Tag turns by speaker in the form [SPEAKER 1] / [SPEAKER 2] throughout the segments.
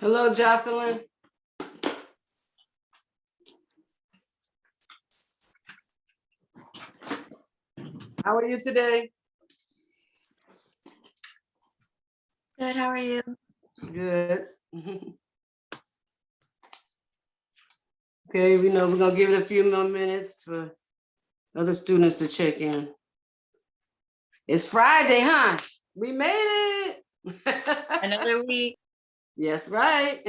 [SPEAKER 1] Hello, Jocelyn. How are you today?
[SPEAKER 2] Good, how are you?
[SPEAKER 1] Good. Okay, we know we're gonna give it a few more minutes for other students to check in. It's Friday, huh? We made it.
[SPEAKER 2] Another week.
[SPEAKER 1] Yes, right.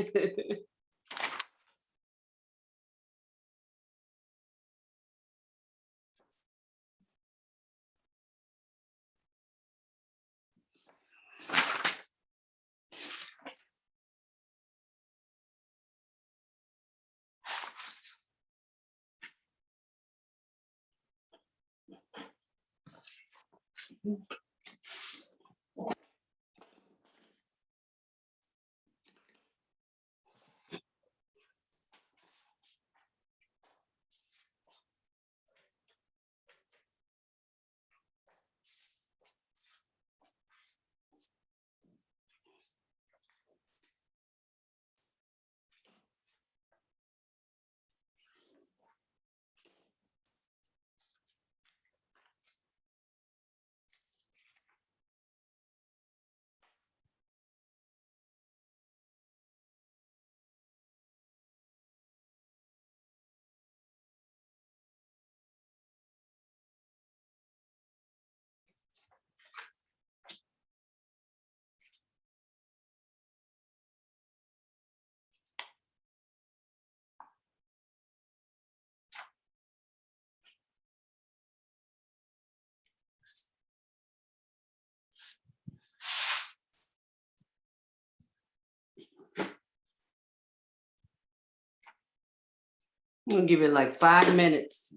[SPEAKER 1] We'll give it like 5 minutes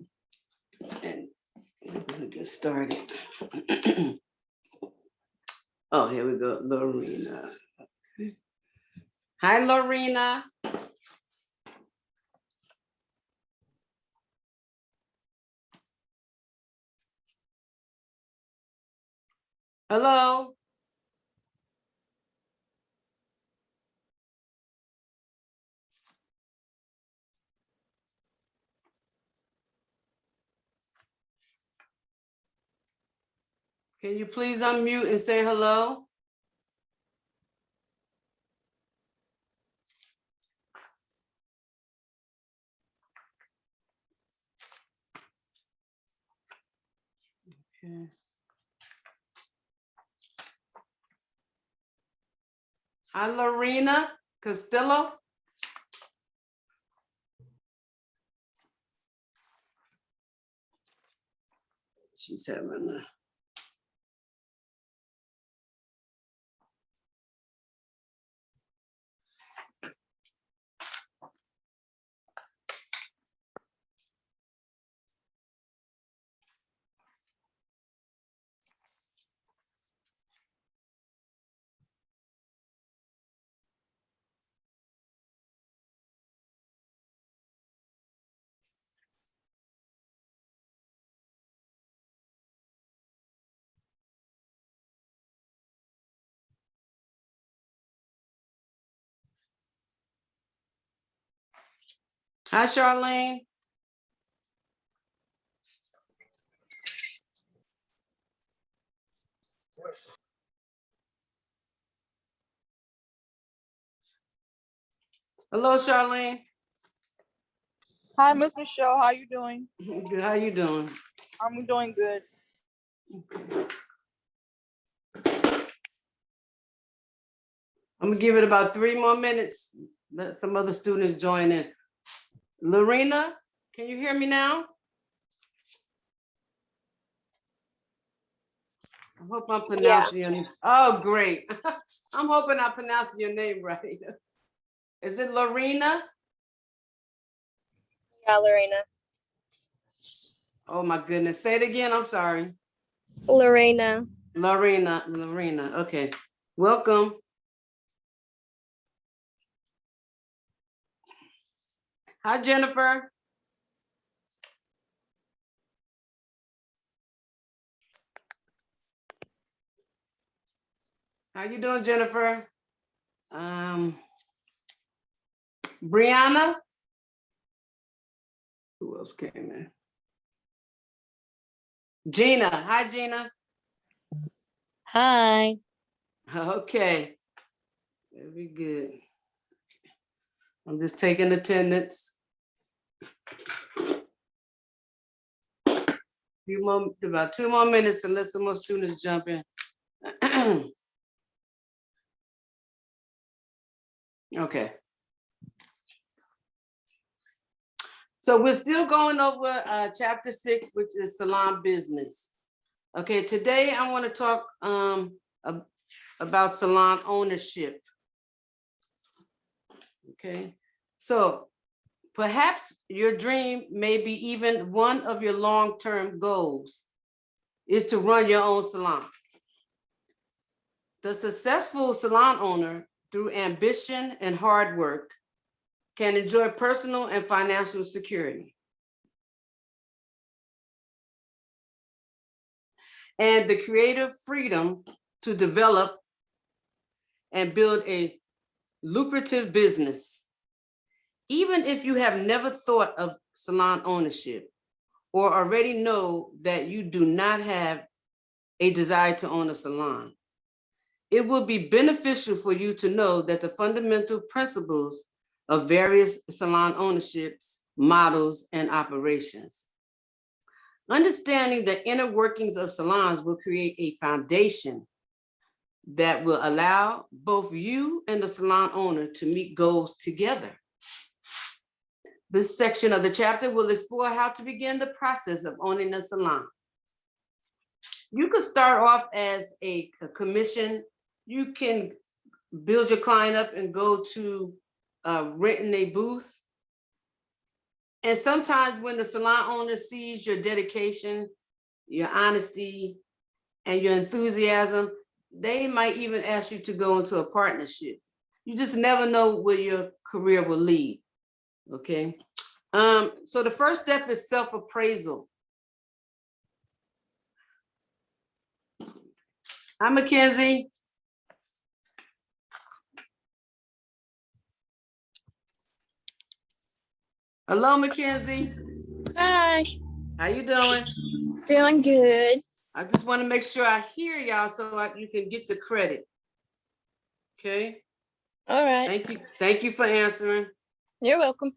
[SPEAKER 1] and we'll get started. Oh, here we go, Lorena. Hi, Lorena. Hello. Can you please unmute and say hello? Okay. Hi, Lorena Castillo. She's having a. Hi, Charlene. Hello, Charlene.
[SPEAKER 3] Hi, Miss Michelle. How you doing?
[SPEAKER 1] Good. How you doing?
[SPEAKER 3] I'm doing good.
[SPEAKER 1] I'm gonna give it about 3 more minutes. Let some other students join in. Lorena, can you hear me now? I hope I'm pronouncing your name. Oh, great. I'm hoping I'm pronouncing your name right. Is it Lorena?
[SPEAKER 2] Yeah, Lorena.
[SPEAKER 1] Oh my goodness. Say it again. I'm sorry.
[SPEAKER 2] Lorena.
[SPEAKER 1] Lorena. Okay. Welcome. Hi, Jennifer. How you doing, Jennifer? Brianna? Who else came in? Gina. Hi, Gina.
[SPEAKER 4] Hi.
[SPEAKER 1] Okay. Very good. I'm just taking attendance. About 2 more minutes and let some more students jump in. Okay. So we're still going over chapter 6, which is salon business. Okay, today I want to talk about salon ownership. Okay, so perhaps your dream, maybe even one of your long-term goals, is to run your own salon. The successful salon owner, through ambition and hard work, can enjoy personal and financial security. And the creative freedom to develop and build a lucrative business. Even if you have never thought of salon ownership or already know that you do not have a desire to own a salon, it will be beneficial for you to know that the fundamental principles of various salon ownerships, models, and operations. Understanding the inner workings of salons will create a foundation that will allow both you and the salon owner to meet goals together. This section of the chapter will explore how to begin the process of owning a salon. You could start off as a commission. You can build your client up and go to renting a booth. And sometimes when the salon owner sees your dedication, your honesty, and your enthusiasm, they might even ask you to go into a partnership. You just never know where your career will lead, okay? So the first step is self-appraisal. Hi, Mackenzie. Hello, Mackenzie.
[SPEAKER 2] Hi.
[SPEAKER 1] How you doing?
[SPEAKER 2] Doing good.
[SPEAKER 1] I just want to make sure I hear y'all so you can get the credit. Okay.
[SPEAKER 2] All right.
[SPEAKER 1] Thank you. Thank you for answering.
[SPEAKER 2] You're welcome.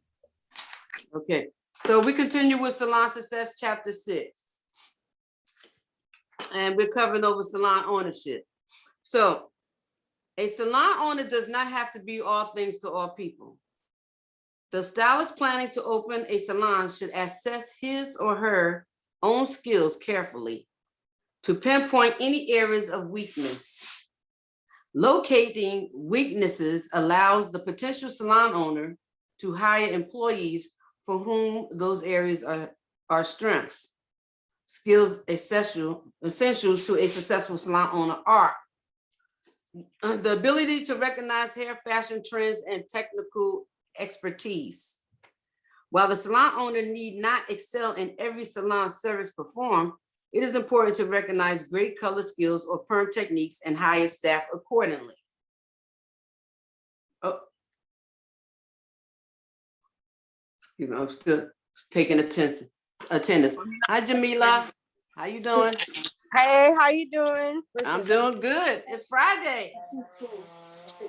[SPEAKER 1] Okay. So we continue with Salon Success, Chapter 6. And we're covering over salon ownership. So a salon owner does not have to be all things to all people. The stylist planning to open a salon should assess his or her own skills carefully to pinpoint any areas of weakness. Locating weaknesses allows the potential salon owner to hire employees for whom those areas are strengths. Skills essential to a successful salon owner are the ability to recognize hair fashion trends and technical expertise. While the salon owner need not excel in every salon service performed, it is important to recognize great color skills or perm techniques and hire staff accordingly. Oh, excuse me, I'm still taking attendance. Hi, Jamila. How you doing?
[SPEAKER 3] Hey, how you doing?
[SPEAKER 1] I'm doing good. It's Friday.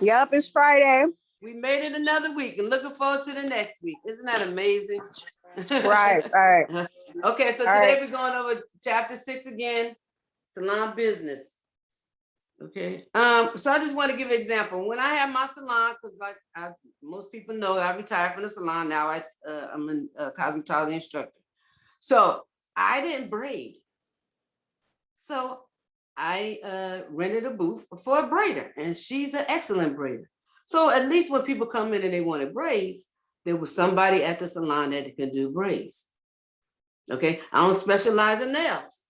[SPEAKER 3] Yep, it's Friday.
[SPEAKER 1] We made it another week and looking forward to the next week. Isn't that amazing?
[SPEAKER 3] Right.
[SPEAKER 1] Okay, so today we're going over chapter 6 again, salon business. Okay, so I just want to give an example. When I have my salon, because like most people know, I retired from the salon. Now I'm a cosmetology instructor. So I didn't braid. So I rented a booth for a braider, and she's an excellent braider. So at least when people come in and they wanted braids, there was somebody at the salon that can do braids. Okay, I don't specialize in nails.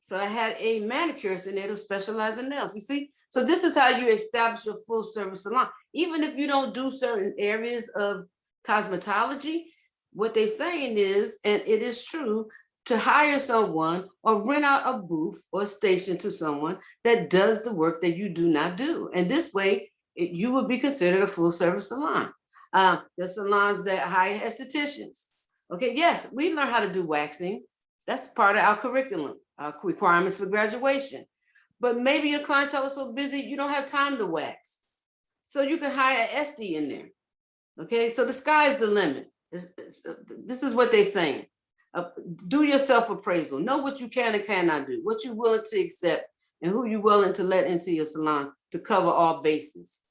[SPEAKER 1] So I had a manicurist in there who specialized in nails. You see, so this is how you establish your full service salon. Even if you don't do certain areas of cosmetology, what they're saying is, and it is true, to hire someone or rent out a booth or station to someone that does the work that you do not do. And this way, you will be considered a full service salon. The salons that hire estheticians. Okay, yes, we learn how to do waxing. That's part of our curriculum, our requirements for graduation. But maybe your clientele is so busy, you don't have time to wax. So you can hire an SD in there. Okay, so the sky's the limit. This is what they're saying. Do your self-appraisal. Know what you can and cannot do, what you're willing to accept, and who you're willing to let into your salon to cover all bases.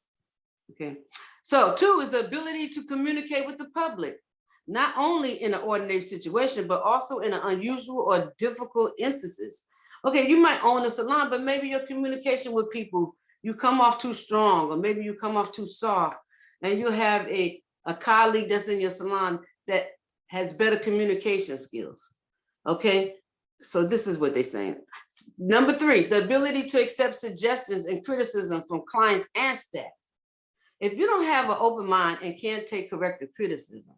[SPEAKER 1] Okay, so 2 is the ability to communicate with the public, not only in an ordinary situation, but also in an unusual or difficult instances. Okay, you might own a salon, but maybe your communication with people, you come off too strong, or maybe you come off too soft, and you have a colleague that's in your salon that has better communication skills. Okay, so this is what they're saying. Number 3, the ability to accept suggestions and criticism from clients and staff. If you don't have an open mind and can't take corrective criticism,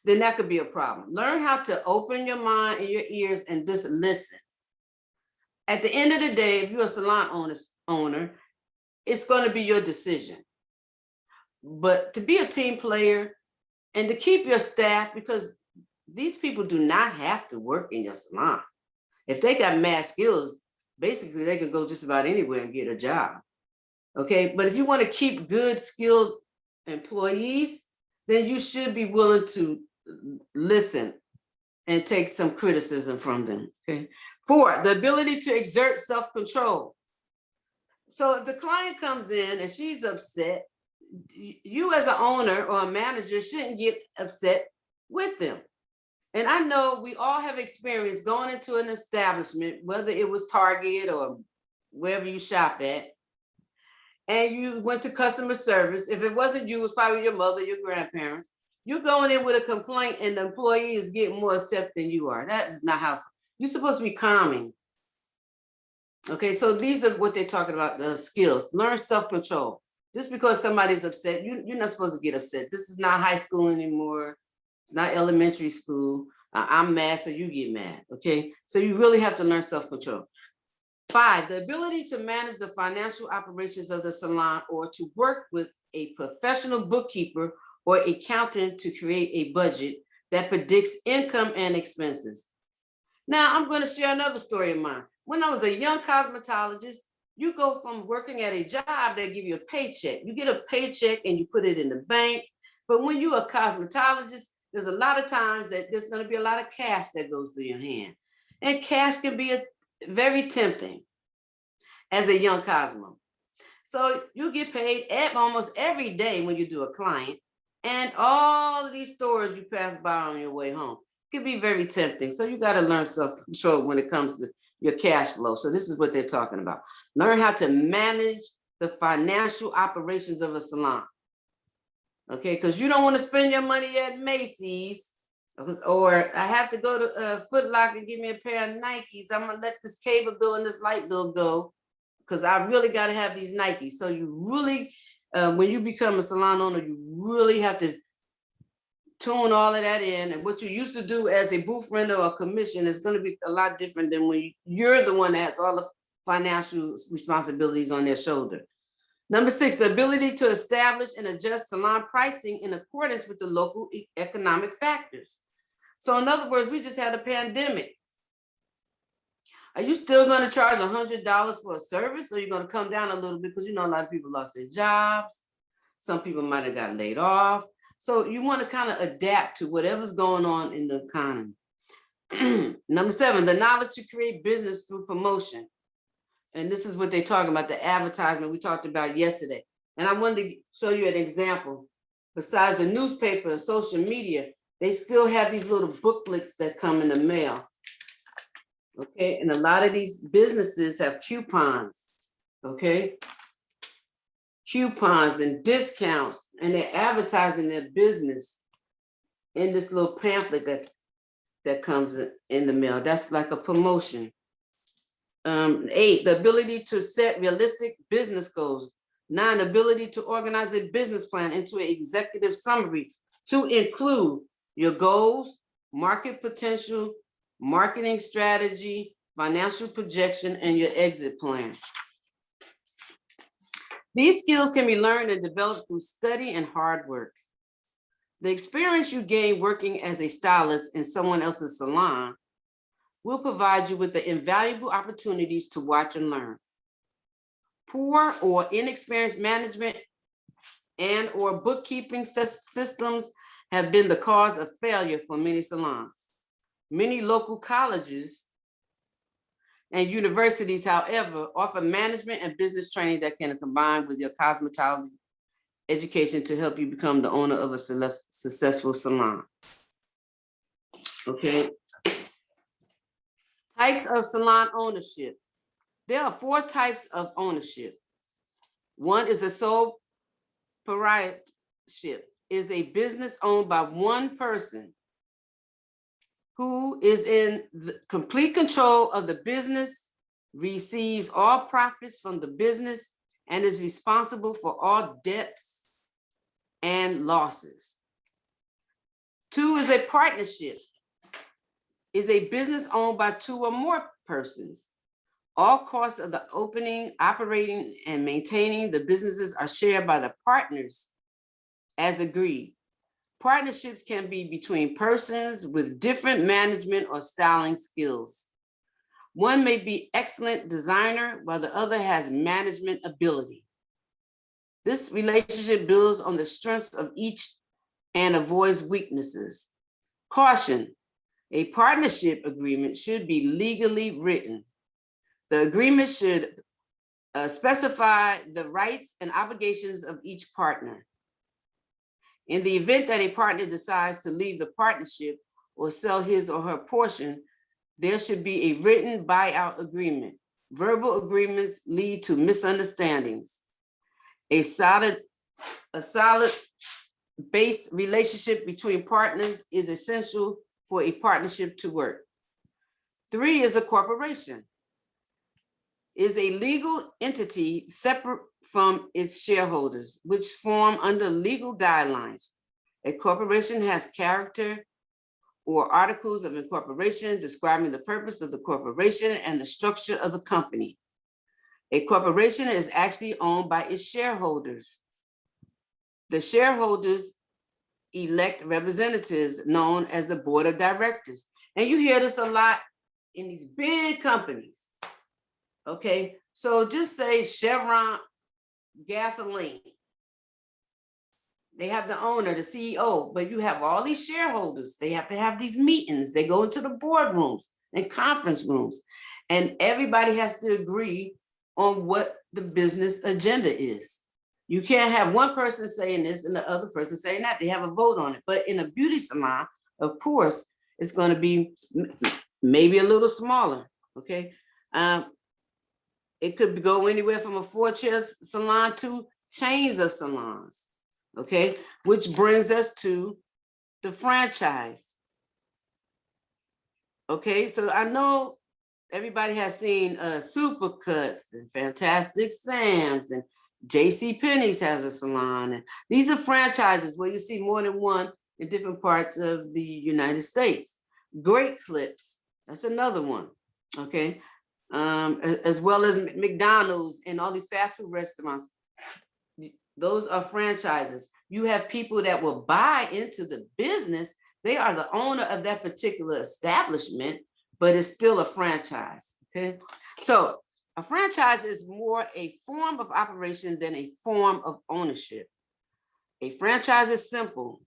[SPEAKER 1] then that could be a problem. Learn how to open your mind and your ears and just listen. At the end of the day, if you're a salon owner, it's going to be your decision. But to be a team player and to keep your staff, because these people do not have to work in your salon. If they got mad skills, basically they can go just about anywhere and get a job. Okay, but if you want to keep good, skilled employees, then you should be willing to listen and take some criticism from them. Okay. 4, the ability to exert self-control. So if the client comes in and she's upset, you as an owner or a manager shouldn't get upset with them. And I know we all have experience going into an establishment, whether it was Target or wherever you shop at, and you went to customer service. If it wasn't you, it was probably your mother, your grandparents. You're going in with a complaint and the employee is getting more upset than you are. That is not how you're supposed to be calming. Okay, so these are what they're talking about, the skills. Learn self-control. Just because somebody's upset, you're not supposed to get upset. This is not high school anymore. It's not elementary school. I'm mad, so you get mad, okay? So you really have to learn self-control. 5, the ability to manage the financial operations of the salon or to work with a professional bookkeeper or accountant to create a budget that predicts income and expenses. Now, I'm going to share another story of mine. When I was a young cosmetologist, you go from working at a job that give you a paycheck. You get a paycheck and you put it in the bank. But when you're a cosmetologist, there's a lot of times that there's going to be a lot of cash that goes through your hand. And cash can be very tempting as a young Cosmo. So you get paid almost every day when you do a client, and all of these stores you pass by on your way home can be very tempting. So you got to learn self-control when it comes to your cash flow. So this is what they're talking about. Learn how to manage the financial operations of a salon. Okay, because you don't want to spend your money at Macy's, or I have to go to Foot Locker and give me a pair of Nikes. I'm gonna let this cable bill and this light bill go because I really got to have these Nikes. So you really, when you become a salon owner, you really have to tune all of that in. And what you used to do as a booth renter or commission is going to be a lot different than when you're the one that has all the financial responsibilities on their shoulder. Number 6, the ability to establish and adjust salon pricing in accordance with the local economic factors. So in other words, we just had a pandemic. Are you still going to charge $100 for a service, or are you going to come down a little bit? Because you know a lot of people lost their jobs. Some people might have got laid off. So you want to kind of adapt to whatever's going on in the economy. Number 7, the knowledge to create business through promotion. And this is what they're talking about, the advertisement we talked about yesterday. And I wanted to show you an example. Besides the newspaper and social media, they still have these little booklets that come in the mail. Okay, and a lot of these businesses have coupons, okay? Coupons and discounts, and they're advertising their business in this little pamphlet that comes in the mail. That's like a promotion. 8, the ability to set realistic business goals. 9, ability to organize a business plan into an executive summary to include your goals, market potential, marketing strategy, financial projection, and your exit plan. These skills can be learned and developed through study and hard work. The experience you gain working as a stylist in someone else's salon will provide you with the invaluable opportunities to watch and learn. Poor or inexperienced management and or bookkeeping systems have been the cause of failure for many salons. Many local colleges and universities, however, offer management and business training that can combine with your cosmetology education to help you become the owner of a successful salon. Okay. Types of salon ownership. There are 4 types of ownership. One is a sole proprietorship, is a business owned by one person who is in the complete control of the business, receives all profits from the business, and is responsible for all debts and losses. 2 is a partnership, is a business owned by 2 or more persons. All costs of the opening, operating, and maintaining the businesses are shared by the partners as agreed. Partnerships can be between persons with different management or styling skills. One may be excellent designer while the other has management ability. This relationship builds on the strengths of each and avoids weaknesses. Caution, a partnership agreement should be legally written. The agreement should specify the rights and obligations of each partner. In the event that a partner decides to leave the partnership or sell his or her portion, there should be a written buyout agreement. Verbal agreements lead to misunderstandings. A solid based relationship between partners is essential for a partnership to work. 3 is a corporation. Is a legal entity separate from its shareholders, which form under legal guidelines. A corporation has character or articles of incorporation describing the purpose of the corporation and the structure of the company. A corporation is actually owned by its shareholders. The shareholders elect representatives known as the board of directors. And you hear this a lot in these big companies. Okay, so just say Chevron gasoline. They have the owner, the CEO, but you have all these shareholders. They have to have these meetings. They go into the boardrooms and conference rooms, and everybody has to agree on what the business agenda is. You can't have one person saying this and the other person saying that. They have a vote on it. But in a beauty salon, of course, it's going to be maybe a little smaller. Okay. It could go anywhere from a 4-chair salon to chains of salons, okay? Which brings us to the franchise. Okay, so I know everybody has seen Supercuts and Fantastic Sam's, and J.C. Penney's has a salon. And these are franchises where you see more than one in different parts of the United States. Great Clips, that's another one, okay? As well as McDonald's and all these fast food restaurants. Those are franchises. You have people that will buy into the business. They are the owner of that particular establishment, but it's still a franchise, okay? So a franchise is more a form of operation than a form of ownership. A franchise is simple,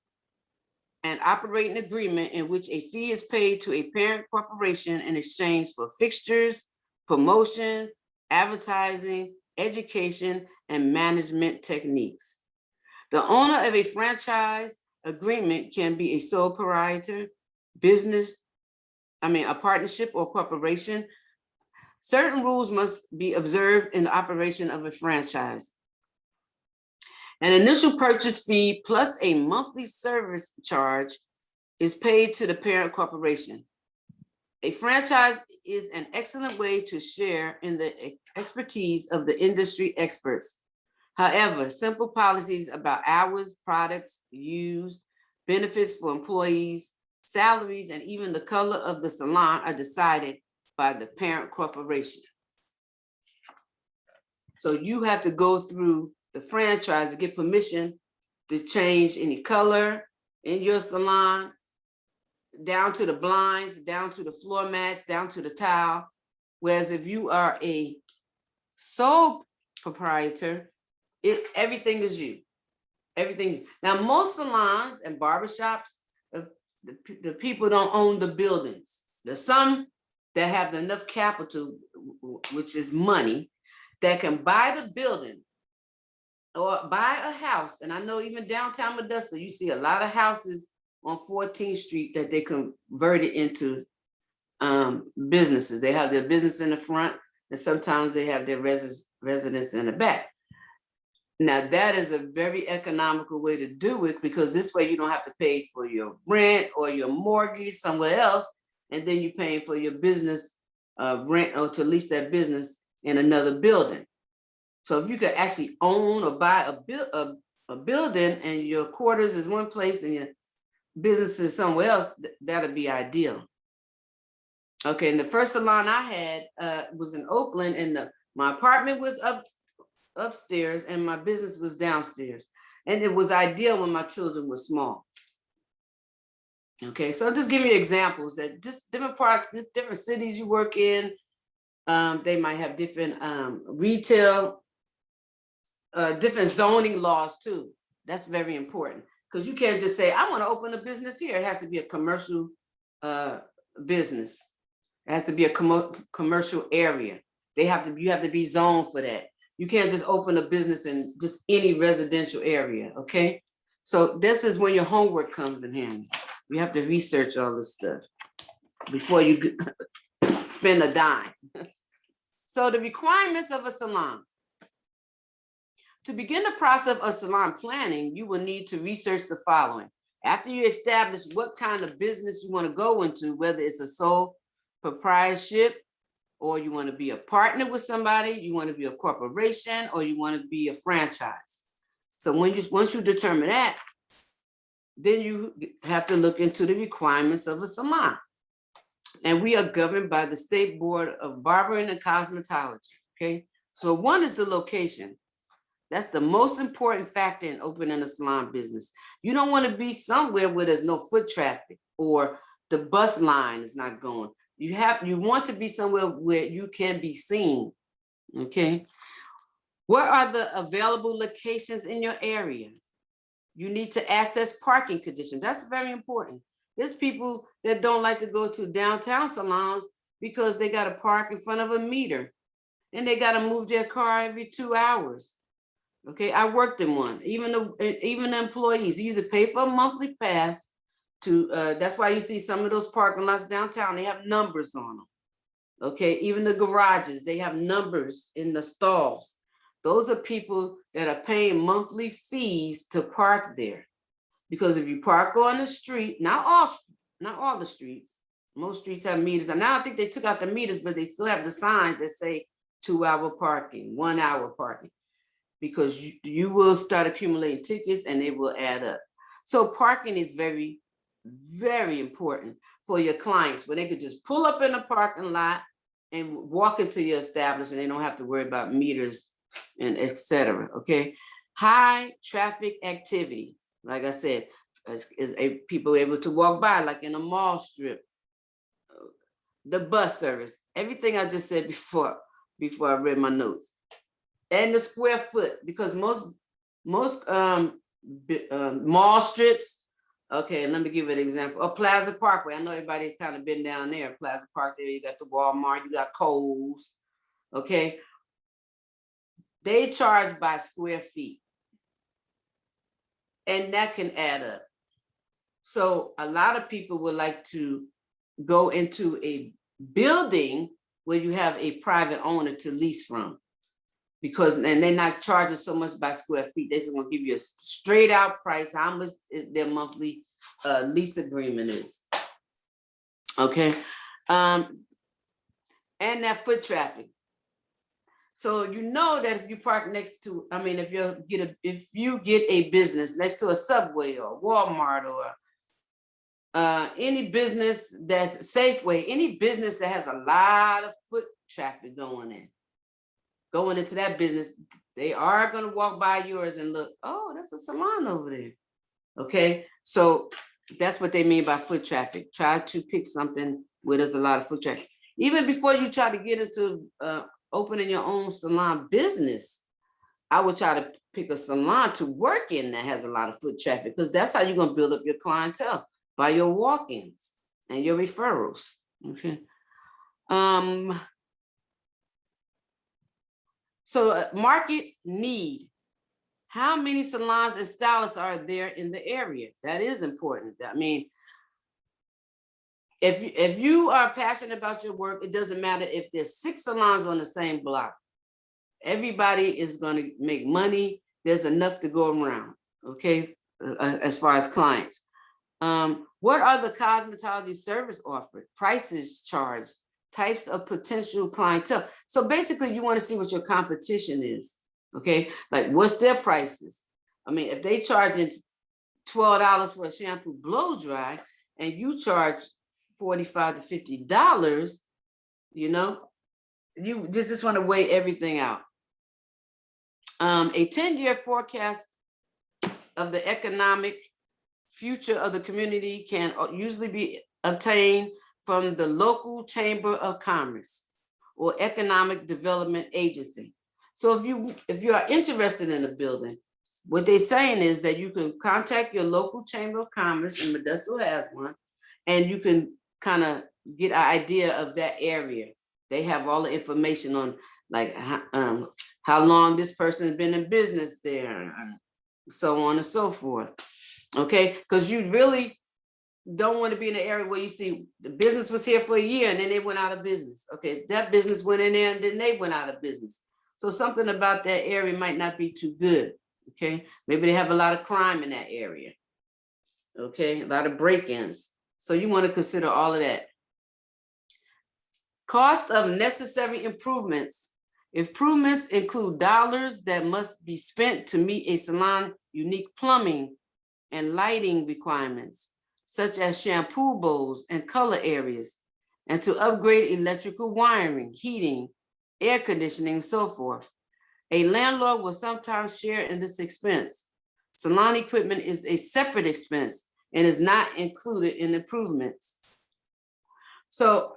[SPEAKER 1] an operating agreement in which a fee is paid to a parent corporation in exchange for fixtures, promotion, advertising, education, and management techniques. The owner of a franchise agreement can be a sole proprietor, a partnership or corporation. Certain rules must be observed in the operation of a franchise. An initial purchase fee plus a monthly service charge is paid to the parent corporation. A franchise is an excellent way to share in the expertise of the industry experts. However, simple policies about hours, products used, benefits for employees, salaries, and even the color of the salon are decided by the parent corporation. So you have to go through the franchise to get permission to change any color, in your salon, down to the blinds, down to the floor mats, down to the tile. Whereas if you are a sole proprietor, everything is you. Everything. Now, most salons and barbershops, the people don't own the buildings. There's some that have enough capital, which is money, that can buy the building or buy a house. And I know even downtown Modesto, you see a lot of houses on 14th Street that they converted into businesses. They have their business in the front, and sometimes they have their residence in the back. Now, that is a very economical way to do it, because this way you don't have to pay for your rent or your mortgage somewhere else, and then you're paying for your business rent or to lease that business in another building. So if you could actually own or buy a building and your quarters is one place and your business is somewhere else, that'd be ideal. Okay, and the first salon I had was in Oakland, and my apartment was upstairs and my business was downstairs. And it was ideal when my children were small. Okay, so I'm just giving you examples that just different parts, different cities you work in, they might have different retail, different zoning laws too. That's very important, because you can't just say, I want to open a business here. It has to be a commercial business. It has to be a commercial area. You have to be zoned for that. You can't just open a business in just any residential area, okay? So this is when your homework comes in handy. You have to research all this stuff before you spend a dime. So the requirements of a salon. To begin the process of salon planning, you will need to research the following. After you establish what kind of business you want to go into, whether it's a sole proprietorship, or you want to be a partner with somebody, you want to be a corporation, or you want to be a franchise. So once you determine that, then you have to look into the requirements of a salon. And we are governed by the State Board of Barbering and Cosmetology, okay? So one is the location. That's the most important factor in opening a salon business. You don't want to be somewhere where there's no foot traffic or the bus line is not going. You want to be somewhere where you can be seen, okay? What are the available locations in your area? You need to assess parking conditions. That's very important. There's people that don't like to go to downtown salons because they got to park in front of a meter and they got to move their car every 2 hours. Okay, I worked in one. Even the employees, you either pay for a monthly pass to, that's why you see some of those parking lots downtown, they have numbers on them. Okay, even the garages, they have numbers in the stalls. Those are people that are paying monthly fees to park there. Because if you park on the street, not all the streets, most streets have meters. And now I think they took out the meters, but they still have the signs that say 2-hour parking, 1 hour parking, because you will start accumulating tickets and they will add up. So parking is very, very important for your clients, where they could just pull up in a parking lot and walk into your establishment. They don't have to worry about meters and etc. Okay, high traffic activity. Like I said, is people able to walk by, like in a mall strip, the bus service, everything I just said before I read my notes, and the square foot, because most mall strips. Okay, let me give you an example. A Plaza Parkway. I know everybody kind of been down there. Plaza Park there, you got the Walmart, you got Kohl's. Okay, they charge by square feet, and that can add up. So a lot of people would like to go into a building where you have a private owner to lease from, because and they're not charging so much by square feet. They're just gonna give you a straight out price, how much their monthly lease agreement is. Okay, and that foot traffic. So you know that if you park next to, I mean, if you get a business next to a Subway or Walmart or any business that's Safeway, any business that has a lot of foot traffic going into that business, they are going to walk by yours and look, oh, that's a salon over there. Okay, So that's what they mean by foot traffic. Try to pick something where there's a lot of foot traffic. Even before you try to get into opening your own salon business, I would try to pick a salon to work in that has a lot of foot traffic, because that's how you're gonna build up your clientele, by your walk-ins and your referrals. Okay. So market need. How many salons and stylists are there in the area? That is important. I mean, if you are passionate about your work, it doesn't matter if there's 6 salons on the same block. Everybody is going to make money. There's enough to go around, okay, as far as clients. What are the cosmetology service offered? Prices charged, types of potential clientele. So basically, you want to see what your competition is, okay? Like, what's their prices? I mean, if they charging $12 for a shampoo blow dry, and you charge $45 to $50, you know, you just want to weigh everything out. A 10-year forecast of the economic future of the community can usually be obtained from the local chamber of commerce or economic development agency. So if you are interested in a building, what they're saying is that you can contact your local chamber of commerce, and Modesto has one, and you can kind of get an idea of that area. They have all the information on, like, how long this person has been in business there, so on and so forth. Okay, because you really don't want to be in an area where you see the business was here for a year and then they went out of business. Okay, that business went in there and then they went out of business. So something about that area might not be too good. Okay, maybe they have a lot of crime in that area. Okay, a lot of break-ins. So you want to consider all of that. Cost of necessary improvements. Improvements include dollars that must be spent to meet a salon unique plumbing and lighting requirements, such as shampoo bowls and color areas, and to upgrade electrical wiring, heating, air conditioning, and so forth. A landlord will sometimes share in this expense. Salon equipment is a separate expense and is not included in improvements. So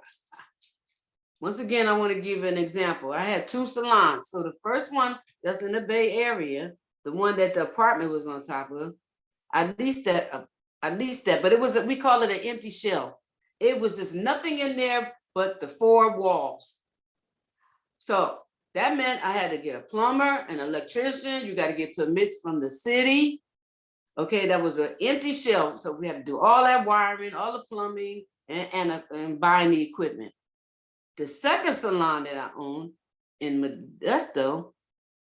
[SPEAKER 1] once again, I want to give an example. I had 2 salons. So the first one that's in the Bay Area, the one that the apartment was on top of, at least that, but it was, we call it an empty shell. It was just nothing in there but the 4 walls. So that meant I had to get a plumber, an electrician. You got to get permits from the city. Okay, that was an empty shell. So we had to do all that wiring, all the plumbing, and buying the equipment. The second salon that I owned in Modesto,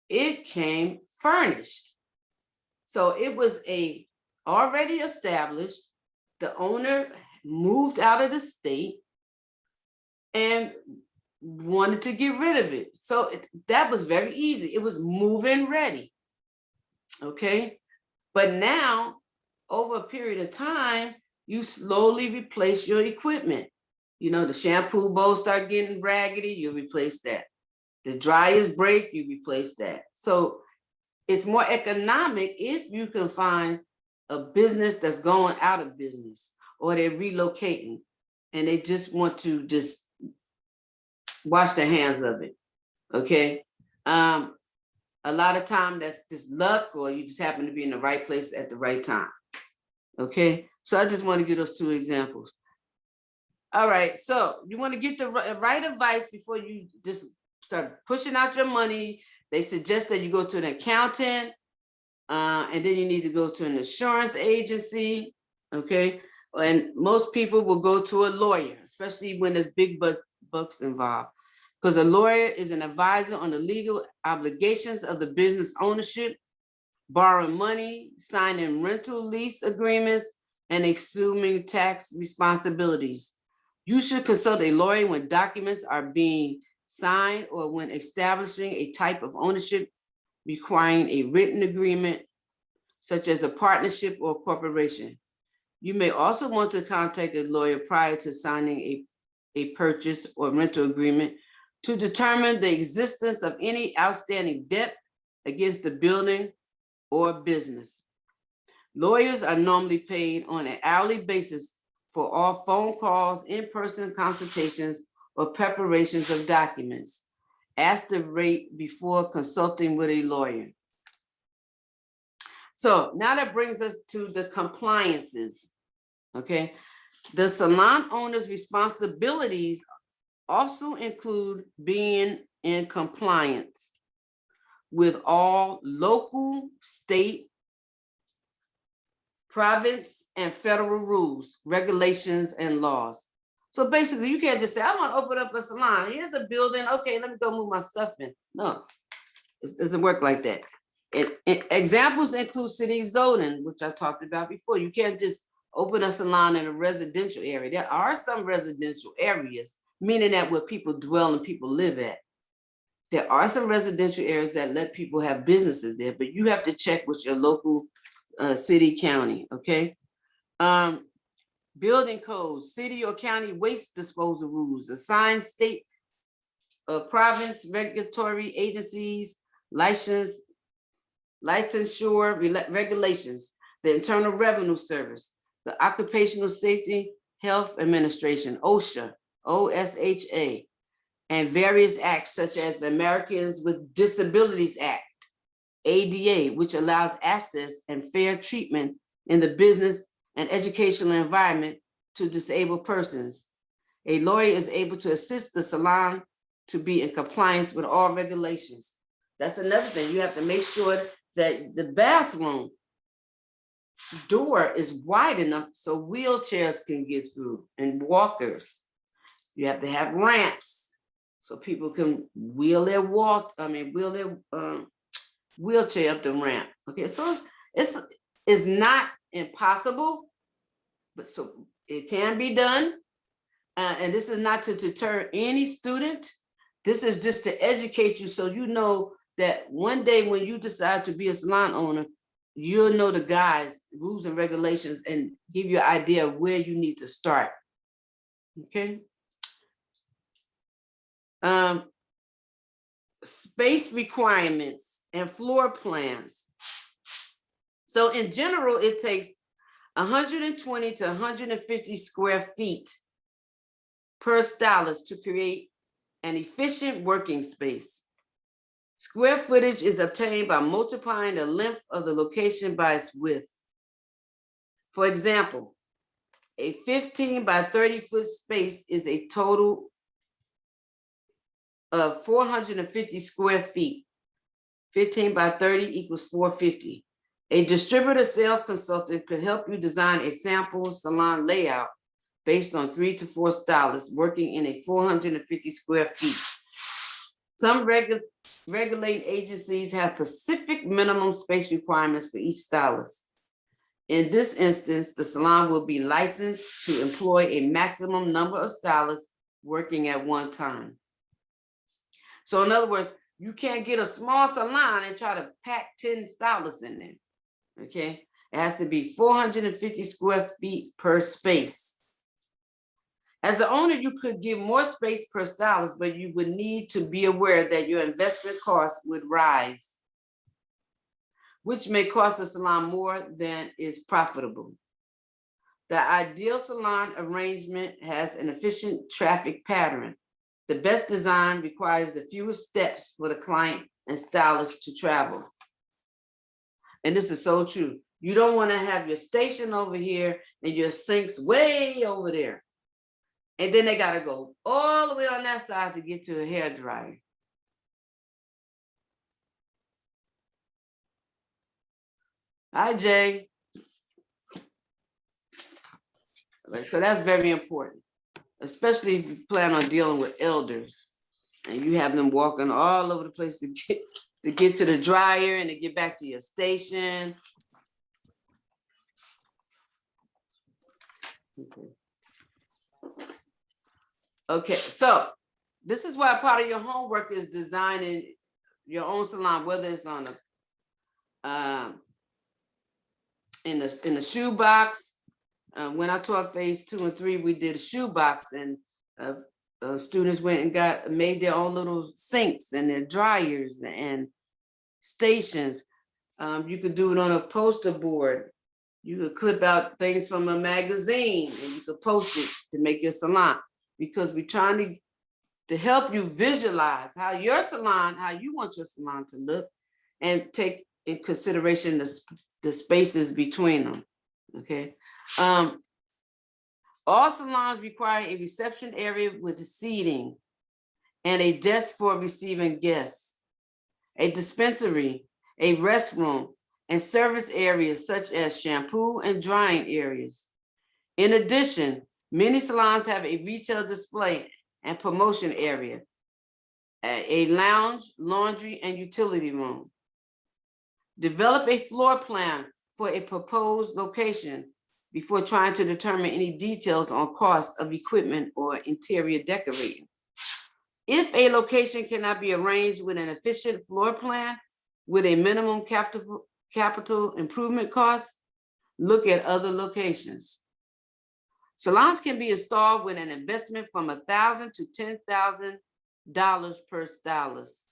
[SPEAKER 1] it came furnished. So it was already established. The owner moved out of the state and wanted to get rid of it. So that was very easy. It was move-in ready. Okay. But now, over a period of time, you slowly replace your equipment. You know, the shampoo bowl start getting raggedy, you replace that. The dryers break, you replace that. So it's more economic if you can find a business that's going out of business, or they're relocating and they just want to just wash their hands of it. Okay. A lot of time that's just luck, or you just happen to be in the right place at the right time. Okay. So I just want to give those 2 examples. All right. So you want to get the right advice before you just start pushing out your money. They suggest that you go to an accountant, and then you need to go to an insurance agency. Okay. And most people will go to a lawyer, especially when there's big bucks involved, because a lawyer is an advisor on the legal obligations of the business ownership, borrowing money, signing rental lease agreements, and assuming tax responsibilities. You should consult a lawyer when documents are being signed or when establishing a type of ownership requiring a written agreement, such as a partnership or corporation. You may also want to contact a lawyer prior to signing a purchase or rental agreement to determine the existence of any outstanding debt against the building or business. Lawyers are normally paid on an hourly basis for all phone calls, in-person consultations, or preparations of documents. Ask the rate before consulting with a lawyer. So now that brings us to the compliances, okay? The salon owner's responsibilities also include being in compliance with all local, state, province, and federal rules, regulations, and laws. So basically, you can't just say, I want to open up a salon. Here's a building. Okay, let me go move my stuff in. No, it doesn't work like that. Examples include city zoning, which I talked about before. You can't just open a salon in a residential area. There are some residential areas, meaning that where people dwell and people live at. There are some residential areas that let people have businesses there, but you have to check with your local city, county, okay? Building codes, city or county waste disposal rules, assigned state province regulatory agencies, licensure regulations, the Internal Revenue Service, the Occupational Safety Health Administration, OSHA, OSHA, and various acts such as the Americans with Disabilities Act, ADA, which allows access and fair treatment in the business and educational environment to disabled persons. A lawyer is able to assist the salon to be in compliance with all regulations. That's another thing. You have to make sure that the bathroom door is wide enough so wheelchairs can get through and walkers. You have to have ramps so people can wheel their wheelchair up the ramp. Okay, so it's not impossible, but so it can be done. And this is not to deter any student. This is just to educate you so you know that one day when you decide to be a salon owner, you'll know the guides, rules and regulations, and give you an idea of where you need to start. Okay. Space requirements and floor plans. So in general, it takes 120 to 150 square feet per stylist to create an efficient working space. Square footage is obtained by multiplying the length of the location by its width. For example, a 15 by 30 foot space is a total of 450 square feet. 15 by 30 equals 450. A distributor sales consultant could help you design a sample salon layout based on 3 to 4 stylists working in a 450 square feet. Some regulating agencies have specific minimum space requirements for each stylist. In this instance, the salon will be licensed to employ a maximum number of stylists working at one time. So in other words, you can't get a small salon and try to pack 10 stylists in there, okay? It has to be 450 square feet per space. As the owner, you could give more space per stylist, but you would need to be aware that your investment costs would rise, which may cost the salon more than is profitable. The ideal salon arrangement has an efficient traffic pattern. The best design requires the fewest steps for the client and stylist to travel. And this is so true. You don't want to have your station over here and your sinks way over there. And then they got to go all the way on that side to get to a hair dryer. Hi, Jay. Right, so that's very important, especially if you plan on dealing with elders and you have them walking all over the place to get to the dryer and to get back to your station. Okay, so this is why part of your homework is designing your own salon, whether it's on a in the shoebox. When I taught phase 2 and 3, we did a shoebox, and students went and made their own little sinks and their dryers and stations. You could do it on a poster board. You could clip out things from a magazine and you could post it to make your salon, because we're trying to help you visualize how your salon, how you want your salon to look, and take in consideration the spaces between them. Okay. All salons require a reception area with seating and a desk for receiving guests, a dispensary, a restroom, and service areas such as shampoo and drying areas. In addition, many salons have a retail display and promotion area, a lounge, laundry, and utility room. Develop a floor plan for a proposed location before trying to determine any details on cost of equipment or interior decorating. If a location cannot be arranged with an efficient floor plan with a minimum capital improvement cost, look at other locations. Salons can be installed with an investment from $1,000 to $10,000 per stylist.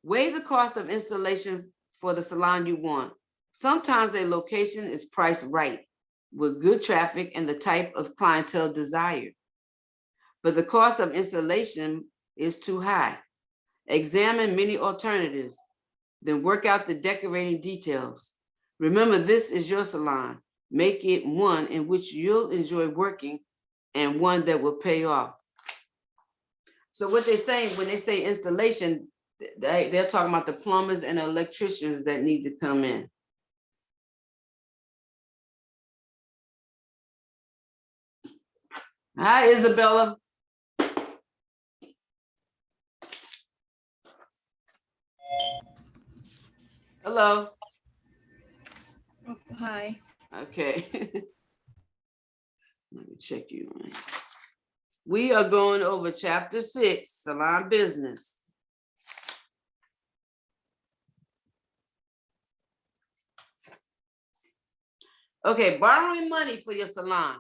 [SPEAKER 1] Weigh the cost of installation for the salon you want. Sometimes a location is priced right with good traffic and the type of clientele desired, but the cost of installation is too high. Examine many alternatives, then work out the decorating details. Remember, this is your salon. Make it one in which you'll enjoy working and one that will pay off. So what they're saying, when they say installation, they're talking about the plumbers and electricians that need to come in. Hi, Isabella. Hello.
[SPEAKER 4] Oh, hi.
[SPEAKER 1] Okay. Let me check you. We are going over chapter 6, salon business. Okay, borrowing money for your salon.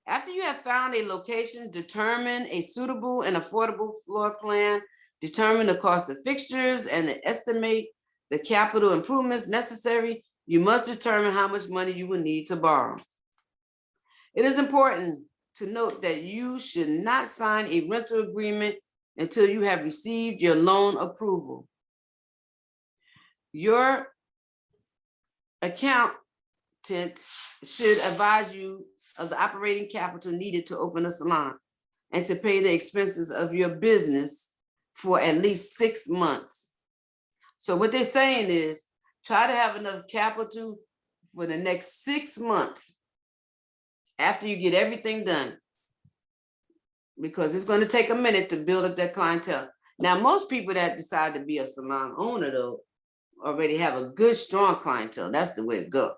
[SPEAKER 1] After you have found a location, determine a suitable and affordable floor plan, determine the cost of fixtures, and estimate the capital improvements necessary. You must determine how much money you will need to borrow. It is important to note that you should not sign a rental agreement until you have received your loan approval. Your accountant should advise you of the operating capital needed to open a salon and to pay the expenses of your business for at least 6 months. So what they're saying is, try to have enough capital for the next 6 months after you get everything done, because it's going to take a minute to build up that clientele. Now, most people that decide to be a salon owner, though, already have a good, strong clientele. That's the way to go.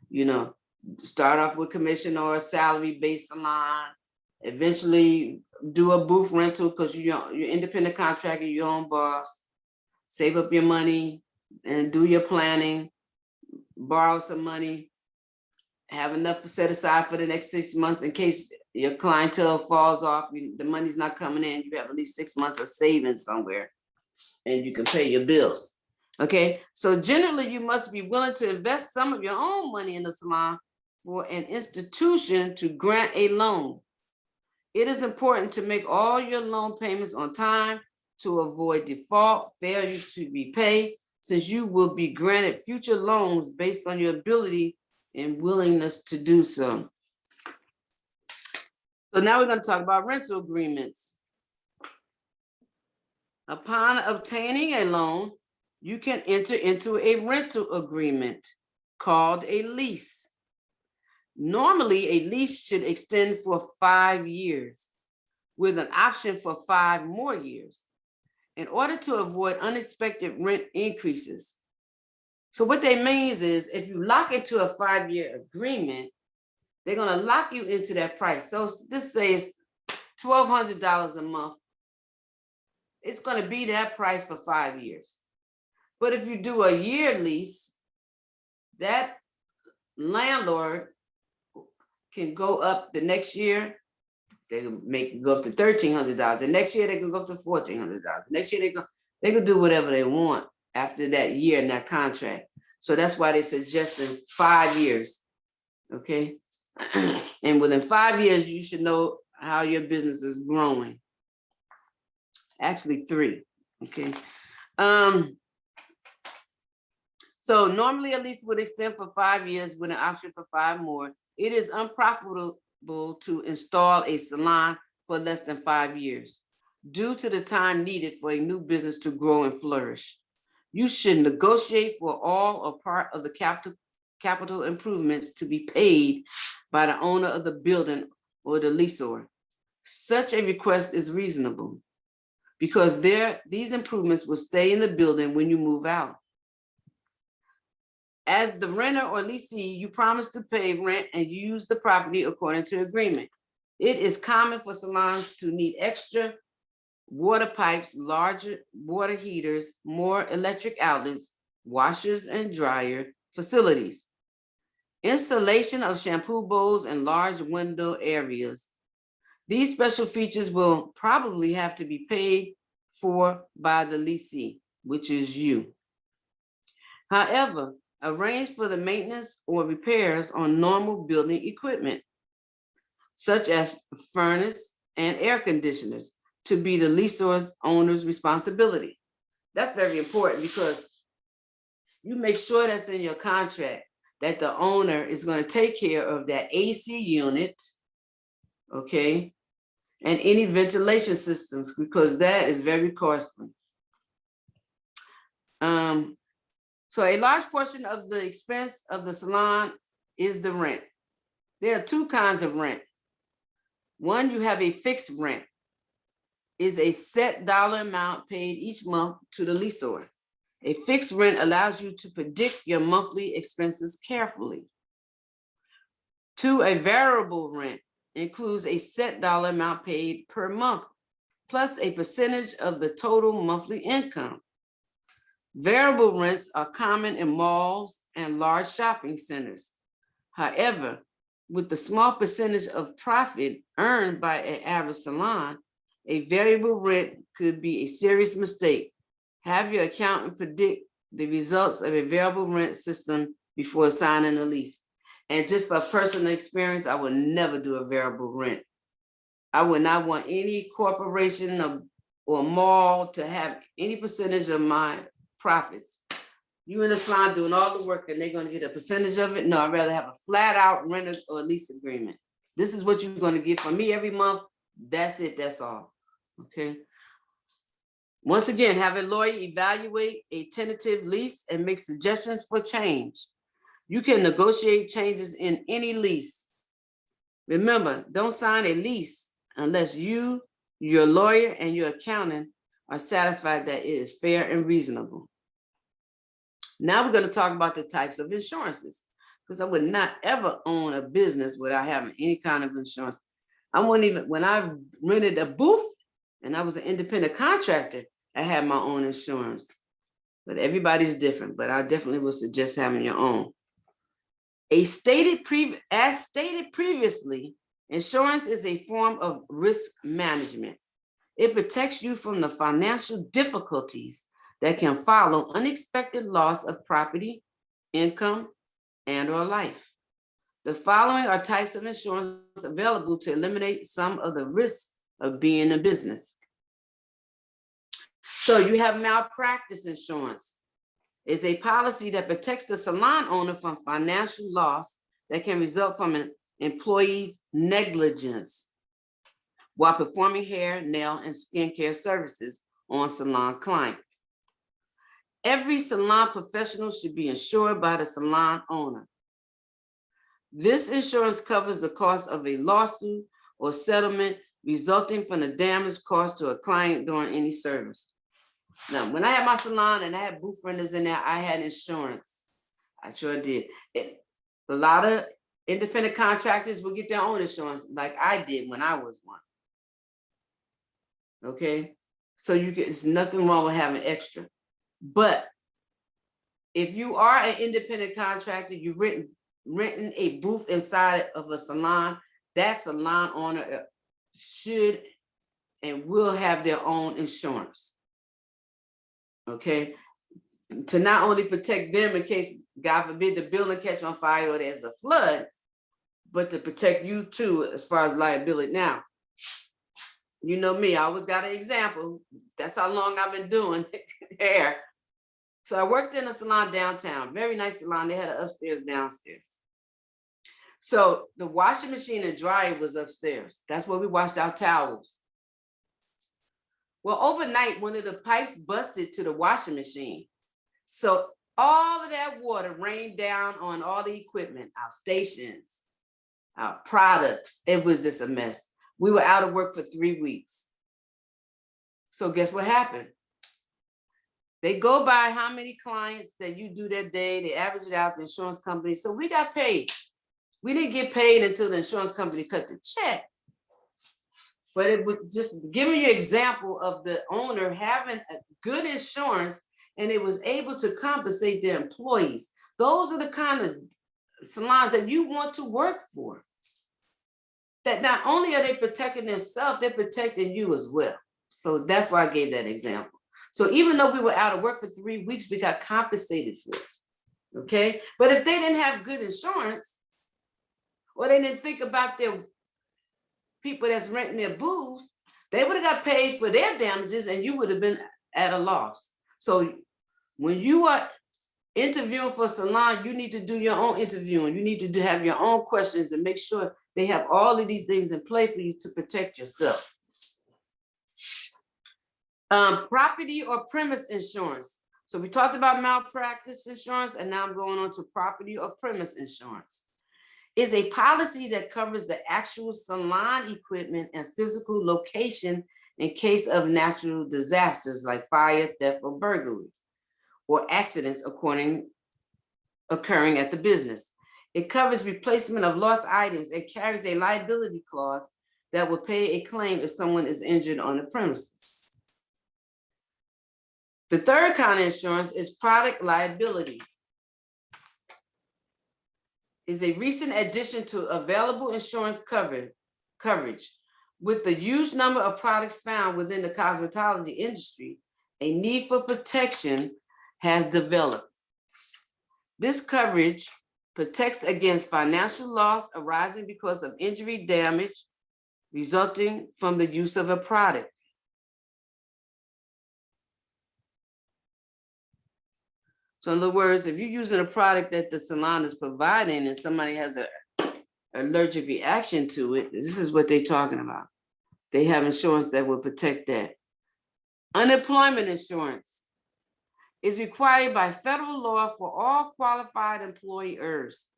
[SPEAKER 1] You know, start off with commission or a salary-based salon, eventually do a booth rental because you're independent contractor, your own boss. Save up your money and do your planning, borrow some money, have enough set aside for the next 6 months in case your clientele falls off, the money's not coming in, you have at least 6 months of savings somewhere and you can pay your bills. Okay, so generally you must be willing to invest some of your own money in the salon for an institution to grant a loan. It is important to make all your loan payments on time to avoid default, failure to repay, since you will be granted future loans based on your ability and willingness to do so. So now we're going to talk about rental agreements. Upon obtaining a loan, you can enter into a rental agreement called a lease. Normally, a lease should extend for 5 years with an option for 5 more years in order to avoid unexpected rent increases. So what that means is if you lock into a 5-year agreement, they're going to lock you into that price. So this says $1,200 a month. It's going to be that price for 5 years. But if you do a year lease, that landlord can go up the next year. They can make it go up to $1,300. The next year they can go up to $1,400. Next year they can do whatever they want after that year in that contract. So that's why they're suggesting 5 years. Okay. And within 5 years, you should know how your business is growing. Actually 3. Okay. So normally a lease would extend for 5 years with an option for 5 more. It is unprofitable to install a salon for less than 5 years due to the time needed for a new business to grow and flourish. You should negotiate for all or part of the capital improvements to be paid by the owner of the building or the leaseor. Such a request is reasonable because these improvements will stay in the building when you move out. As the renter or leasee, you promise to pay rent and use the property according to agreement. It is common for salons to need extra water pipes, larger water heaters, more electric outlets, washers and dryer facilities, installation of shampoo bowls and large window areas. These special features will probably have to be paid for by the leasee, which is you. However, arrange for the maintenance or repairs on normal building equipment, such as furnace and air conditioners, to be the leaseor's owner's responsibility. That's very important because you make sure that's in your contract that the owner is going to take care of that AC unit, okay, and any ventilation systems, because that is very costly. So a large portion of the expense of the salon is the rent. There are 2 kinds of rent. One, you have a fixed rent, is a set dollar amount paid each month to the leaseor. A fixed rent allows you to predict your monthly expenses carefully. 2, a variable rent includes a set dollar amount paid per month, plus a percentage of the total monthly income. Variable rents are common in malls and large shopping centers. However, with the small percentage of profit earned by an average salon, a variable rent could be a serious mistake. Have your accountant predict the results of a variable rent system before signing a lease. And just for personal experience, I would never do a variable rent. I would not want any corporation or mall to have any percentage of my profits. You in the salon doing all the work and they're going to get a percentage of it? No, I'd rather have a flat out rent or lease agreement. This is what you're going to get from me every month. That's it. That's all. Okay. Once again, have a lawyer evaluate a tentative lease and make suggestions for change. You can negotiate changes in any lease. Remember, don't sign a lease unless you, your lawyer, and your accountant are satisfied that it is fair and reasonable. Now we're going to talk about the types of insurances, because I would not ever own a business without having any kind of insurance. I wouldn't even, when I rented a booth and I was an independent contractor, I had my own insurance. But everybody's different, but I definitely would suggest having your own. As stated previously, insurance is a form of risk management. It protects you from the financial difficulties that can follow unexpected loss of property, income, and or life. The following are types of insurance available to eliminate some of the risks of being a business. So you have malpractice insurance. It's a policy that protects the salon owner from financial loss that can result from an employee's negligence while performing hair, nail, and skincare services on salon clients. Every salon professional should be insured by the salon owner. This insurance covers the cost of a lawsuit or settlement resulting from the damage caused to a client during any service. Now, when I had my salon and I had booth renters in there, I had insurance. I sure did. A lot of independent contractors will get their own insurance, like I did when I was one. Okay, so there's nothing wrong with having extra. But if you are an independent contractor, you've renting a booth inside of a salon, that salon owner should and will have their own insurance. Okay, to not only protect them in case, God forbid, the building catch on fire or there's a flood, but to protect you too as far as liability. Now, you know me, I always got an example. That's how long I've been doing hair. So I worked in a salon downtown, very nice salon. They had an upstairs, downstairs. So the washing machine and dryer was upstairs. That's where we washed our towels. Well, overnight, one of the pipes busted to the washing machine. So all of that water rained down on all the equipment, our stations, our products. It was just a mess. We were out of work for 3 weeks. So guess what happened? They go by how many clients that you do that day. They average it out, the insurance company. So we got paid. We didn't get paid until the insurance company cut the check. But it was just giving you an example of the owner having a good insurance, and it was able to compensate their employees. Those are the kind of salons that you want to work for. That not only are they protecting themselves, they're protecting you as well. So that's why I gave that example. So even though we were out of work for 3 weeks, we got compensated for it. Okay. But if they didn't have good insurance, or they didn't think about their people that's renting their booths, they would have got paid for their damages and you would have been at a loss. So when you are interviewing for a salon, you need to do your own interviewing. You need to have your own questions and make sure they have all of these things in play for you to protect yourself. Property or premise insurance. So we talked about malpractice insurance, and now I'm going on to property or premise insurance. Is a policy that covers the actual salon equipment and physical location in case of natural disasters like fire, theft, or burglary, or accidents occurring at the business. It covers replacement of lost items and carries a liability clause that will pay a claim if someone is injured on the premises. The third kind of insurance is product liability. Is a recent addition to available insurance coverage. With the huge number of products found within the cosmetology industry, a need for protection has developed. This coverage protects against financial loss arising because of injury damage resulting from the use of a product. So in other words, if you're using a product that the salon is providing and somebody has an allergic reaction to it, this is what they're talking about. They have insurance that will protect that. Unemployment insurance is required by federal law for all qualified employers.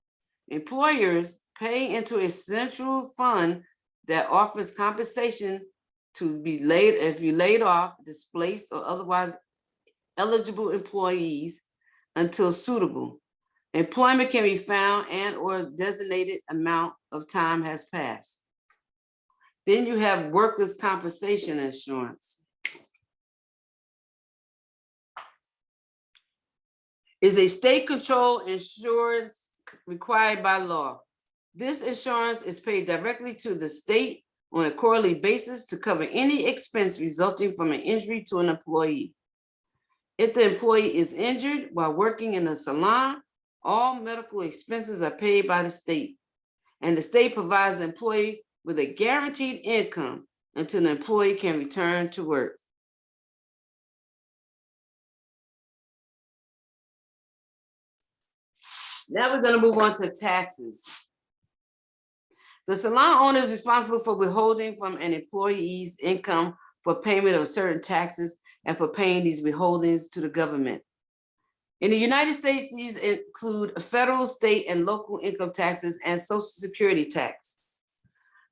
[SPEAKER 1] Employers pay into a central fund that offers compensation to be laid, if you're laid off, displaced, or otherwise eligible employees until suitable employment can be found and or designated amount of time has passed. Then you have workers' compensation insurance. Is a state-controlled insurance required by law. This insurance is paid directly to the state on a quarterly basis to cover any expense resulting from an injury to an employee. If the employee is injured while working in a salon, all medical expenses are paid by the state, and the state provides the employee with a guaranteed income until the employee can return to work. Now we're going to move on to taxes. The salon owner is responsible for withholding from an employee's income for payment of certain taxes and for paying these withholdings to the government. In the United States, these include federal, state, and local income taxes and Social Security tax.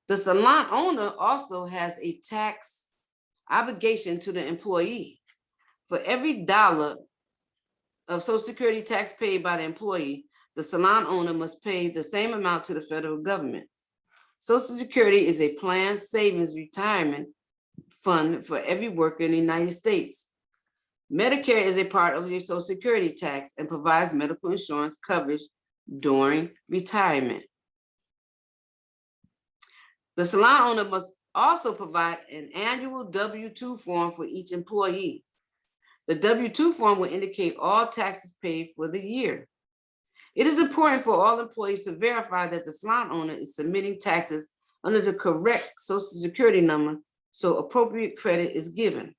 [SPEAKER 1] The salon owner also has a tax obligation to the employee. For every dollar of Social Security tax paid by the employee, the salon owner must pay the same amount to the federal government. Social Security is a planned savings retirement fund for every worker in the United States. Medicare is a part of your Social Security tax and provides medical insurance coverage during retirement. The salon owner must also provide an annual W-2 form for each employee. The W-2 form will indicate all taxes paid for the year. It is important for all employees to verify that the salon owner is submitting taxes under the correct Social Security number, so appropriate credit is given.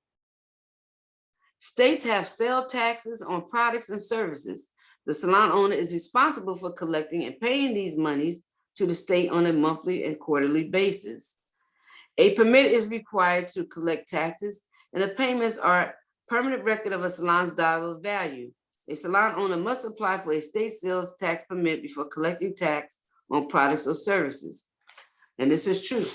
[SPEAKER 1] States have sales taxes on products and services. The salon owner is responsible for collecting and paying these monies to the state on a monthly and quarterly basis. A permit is required to collect taxes, and the payments are permanent record of a salon's dollar value. A salon owner must apply for a state sales tax permit before collecting tax on products or services. And this is true.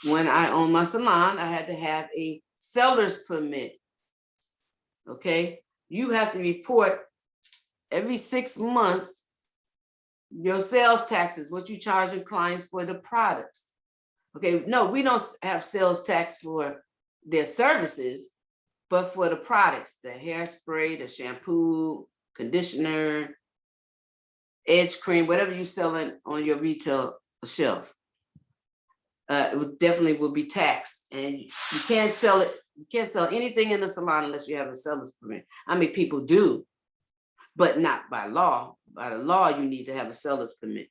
[SPEAKER 1] When I owned my salon, I had to have a seller's permit. Okay, you have to report every 6 months your sales taxes, what you charging clients for the products. Okay, no, we don't have sales tax for their services, but for the products, the hairspray, the shampoo, conditioner, edge cream, whatever you're selling on your retail shelf. It definitely will be taxed, and you can't sell it. You can't sell anything in the salon unless you have a seller's permit. I mean, people do, but not by law. By the law, you need to have a seller's permit.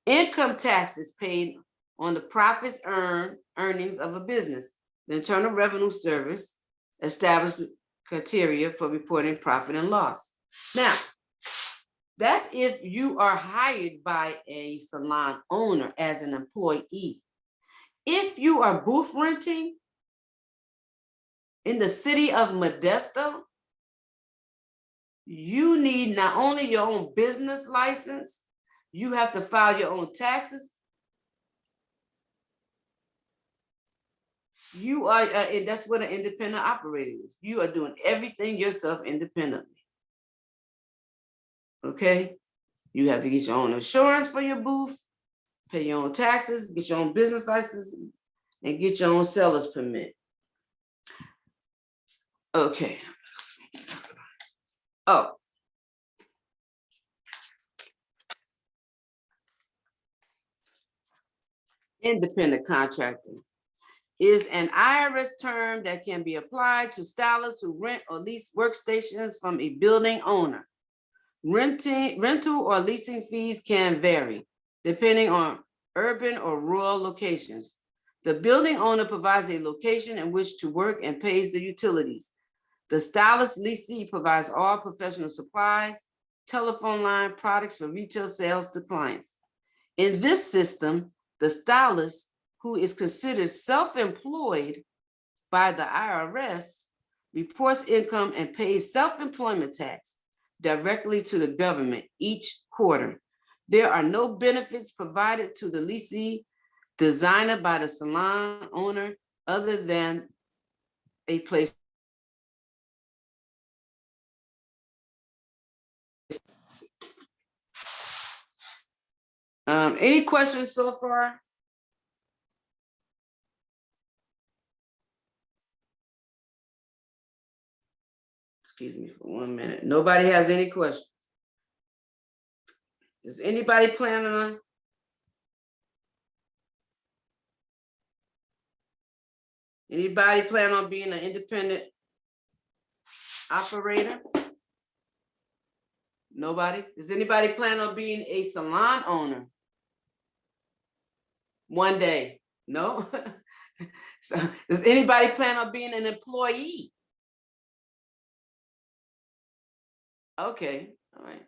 [SPEAKER 1] Income tax is paid on the profits earnings of a business. The Internal Revenue Service establishes criteria for reporting profit and loss. Now, that's if you are hired by a salon owner as an employee. If you are booth renting in the city of Modesto, you need not only your own business license, you have to file your own taxes. You are, and that's what an independent operator is. You are doing everything yourself independently. Okay? You have to get your own insurance for your booth, pay your own taxes, get your own business license, and get your own seller's permit. Okay. Oh. Independent contractor is an IRS term that can be applied to stylists who rent or lease workstations from a building owner. Rental or leasing fees can vary depending on urban or rural locations. The building owner provides a location in which to work and pays the utilities. The stylist leasee provides all professional supplies, telephone line, products for retail sales to clients. In this system, the stylist, who is considered self-employed by the IRS, reports income and pays self-employment tax directly to the government each quarter. There are no benefits provided to the leasee designated by the salon owner other than a place. Any questions so far? Excuse me for 1 minute. Nobody has any questions? Is anybody planning on? Anybody plan on being an independent operator? Nobody? Does anybody plan on being a salon owner? One day? No? So, does anybody plan on being an employee? Okay, all right.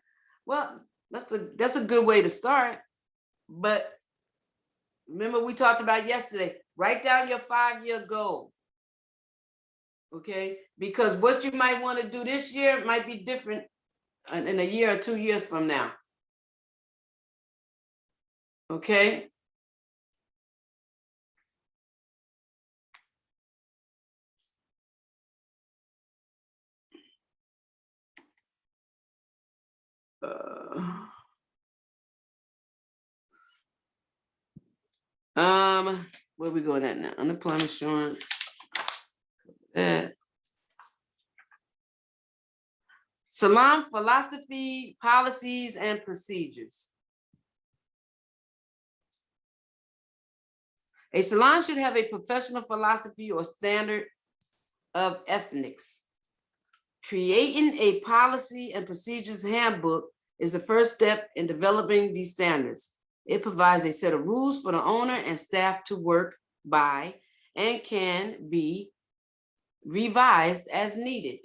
[SPEAKER 1] Well, that's a good way to start. But remember, we talked about yesterday, write down your 5-year goal. Okay, because what you might want to do this year might be different in a year or 2 years from now. Okay. Where we going at now? Unemployment insurance. Salon philosophy, policies, and procedures. A salon should have a professional philosophy or standard of ethics. Creating a policy and procedures handbook is the first step in developing these standards. It provides a set of rules for the owner and staff to work by and can be revised as needed.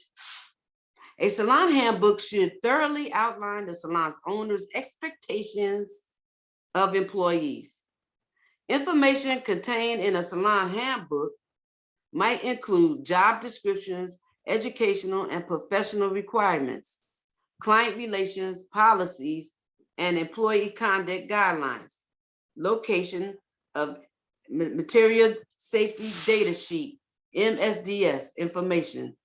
[SPEAKER 1] A salon handbook should thoroughly outline the salon's owner's expectations of employees. Information contained in a salon handbook might include job descriptions, educational and professional requirements, client relations policies, and employee conduct guidelines, location of material safety data sheet, MSDS information,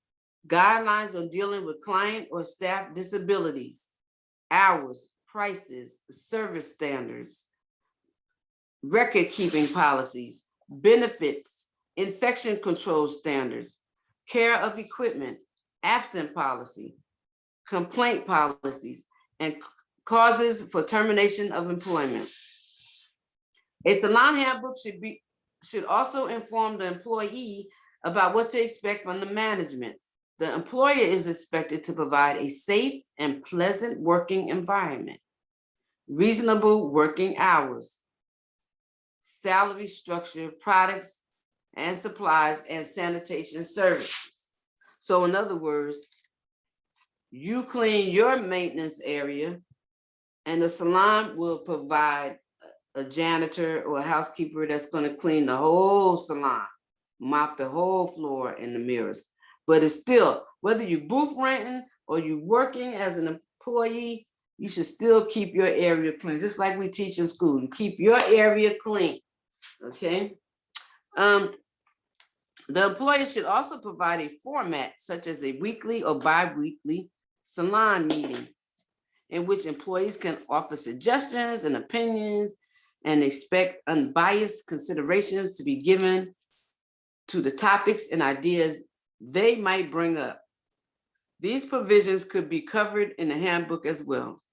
[SPEAKER 1] guidelines on dealing with client or staff disabilities, hours, prices, service standards, record keeping policies, benefits, infection control standards, care of equipment, absent policy, complaint policies, and causes for termination of employment. A salon handbook should also inform the employee about what to expect from the management. The employer is expected to provide a safe and pleasant working environment, reasonable working hours, salary structure, products and supplies, and sanitation services. So in other words, you clean your maintenance area and the salon will provide a janitor or a housekeeper that's going to clean the whole salon, mop the whole floor and the mirrors. But it's still, whether you booth renting or you working as an employee, you should still keep your area clean, just like we teach in school. You keep your area clean, okay? The employer should also provide a format such as a weekly or bi-weekly salon meeting in which employees can offer suggestions and opinions and expect unbiased considerations to be given to the topics and ideas they might bring up. These provisions could be covered in the handbook as well.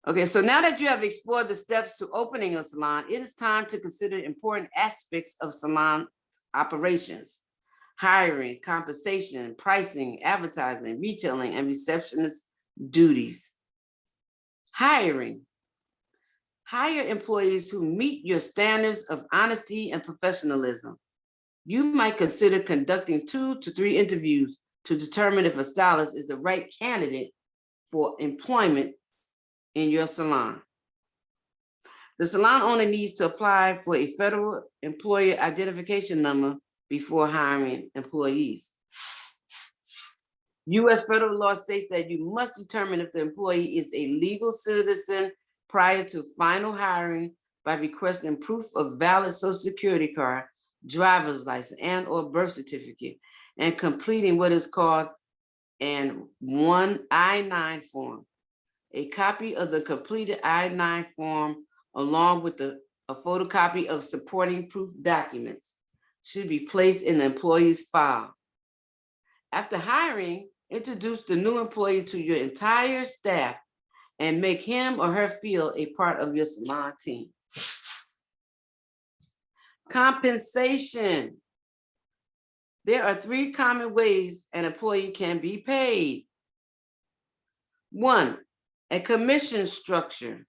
[SPEAKER 1] Okay, so now that you have explored the steps to opening a salon, it is time to consider important aspects of salon operations: hiring, compensation, pricing, advertising, retailing, and receptionist duties. Hiring. Hire employees who meet your standards of honesty and professionalism. You might consider conducting 2 to 3 interviews to determine if a stylist is the right candidate for employment in your salon. The salon owner needs to apply for a federal employer identification number before hiring employees. U.S. federal law states that you must determine if the employee is a legal citizen prior to final hiring by requesting proof of valid Social Security card, driver's license, and or birth certificate, and completing what is called an I-9 form. A copy of the completed I-9 form, along with a photocopy of supporting proof documents, should be placed in the employee's file. After hiring, introduce the new employee to your entire staff and make him or her feel a part of your salon team. Compensation. There are 3 common ways an employee can be paid. 1, a commission structure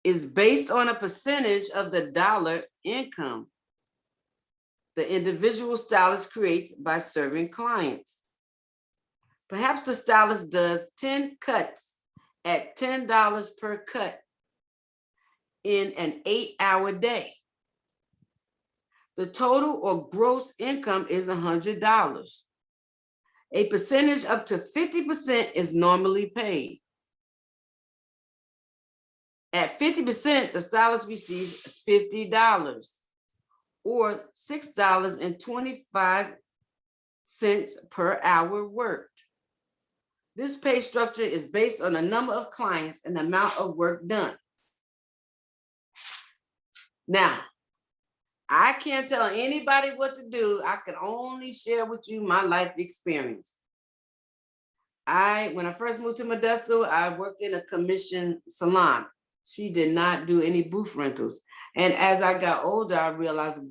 [SPEAKER 1] is based on a percentage of the dollar income the individual stylist creates by serving clients. Perhaps the stylist does 10 cuts at $10 per cut in an 8-hour day. The total or gross income is $100. A percentage up to 50% is normally paid. At 50%, the stylist receives $50 or $6.25 per hour worked. This pay structure is based on the number of clients and the amount of work done. Now, I can't tell anybody what to do. I can only share with you my life experience. When I first moved to Modesto, I worked in a commission salon. She did not do any booth rentals. And as I got older, I realized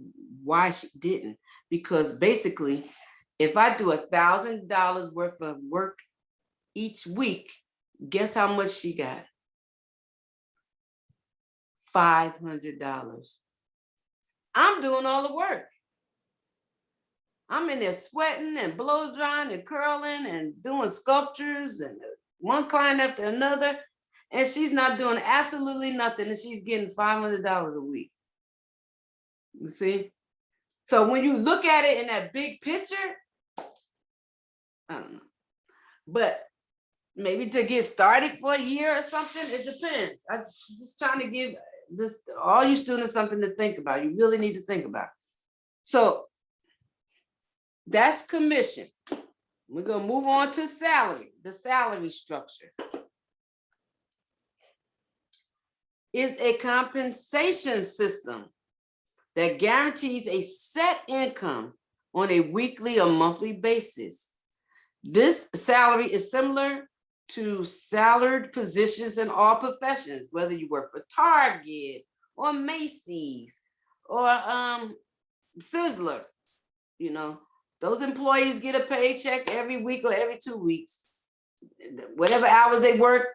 [SPEAKER 1] why she didn't. because basically, if I do $1,000 worth of work each week, guess how much she got? $500. I'm doing all the work. I'm in there sweating and blow drying and curling and doing sculptures and one client after another. And she's not doing absolutely nothing, and she's getting $500 a week. You see? So when you look at it in that big picture, I don't know. But maybe to get started for a year or something, it depends. I'm just trying to give this all you students something to think about. You really need to think about. So that's commission. We're gonna move on to salary, the salary structure. Is a compensation system that guarantees a set income on a weekly or monthly basis. This salary is similar to salaried positions in all professions, whether you work for Target or Macy's or Sizzler. You know, those employees get a paycheck every week or every 2 weeks. Whatever hours they work,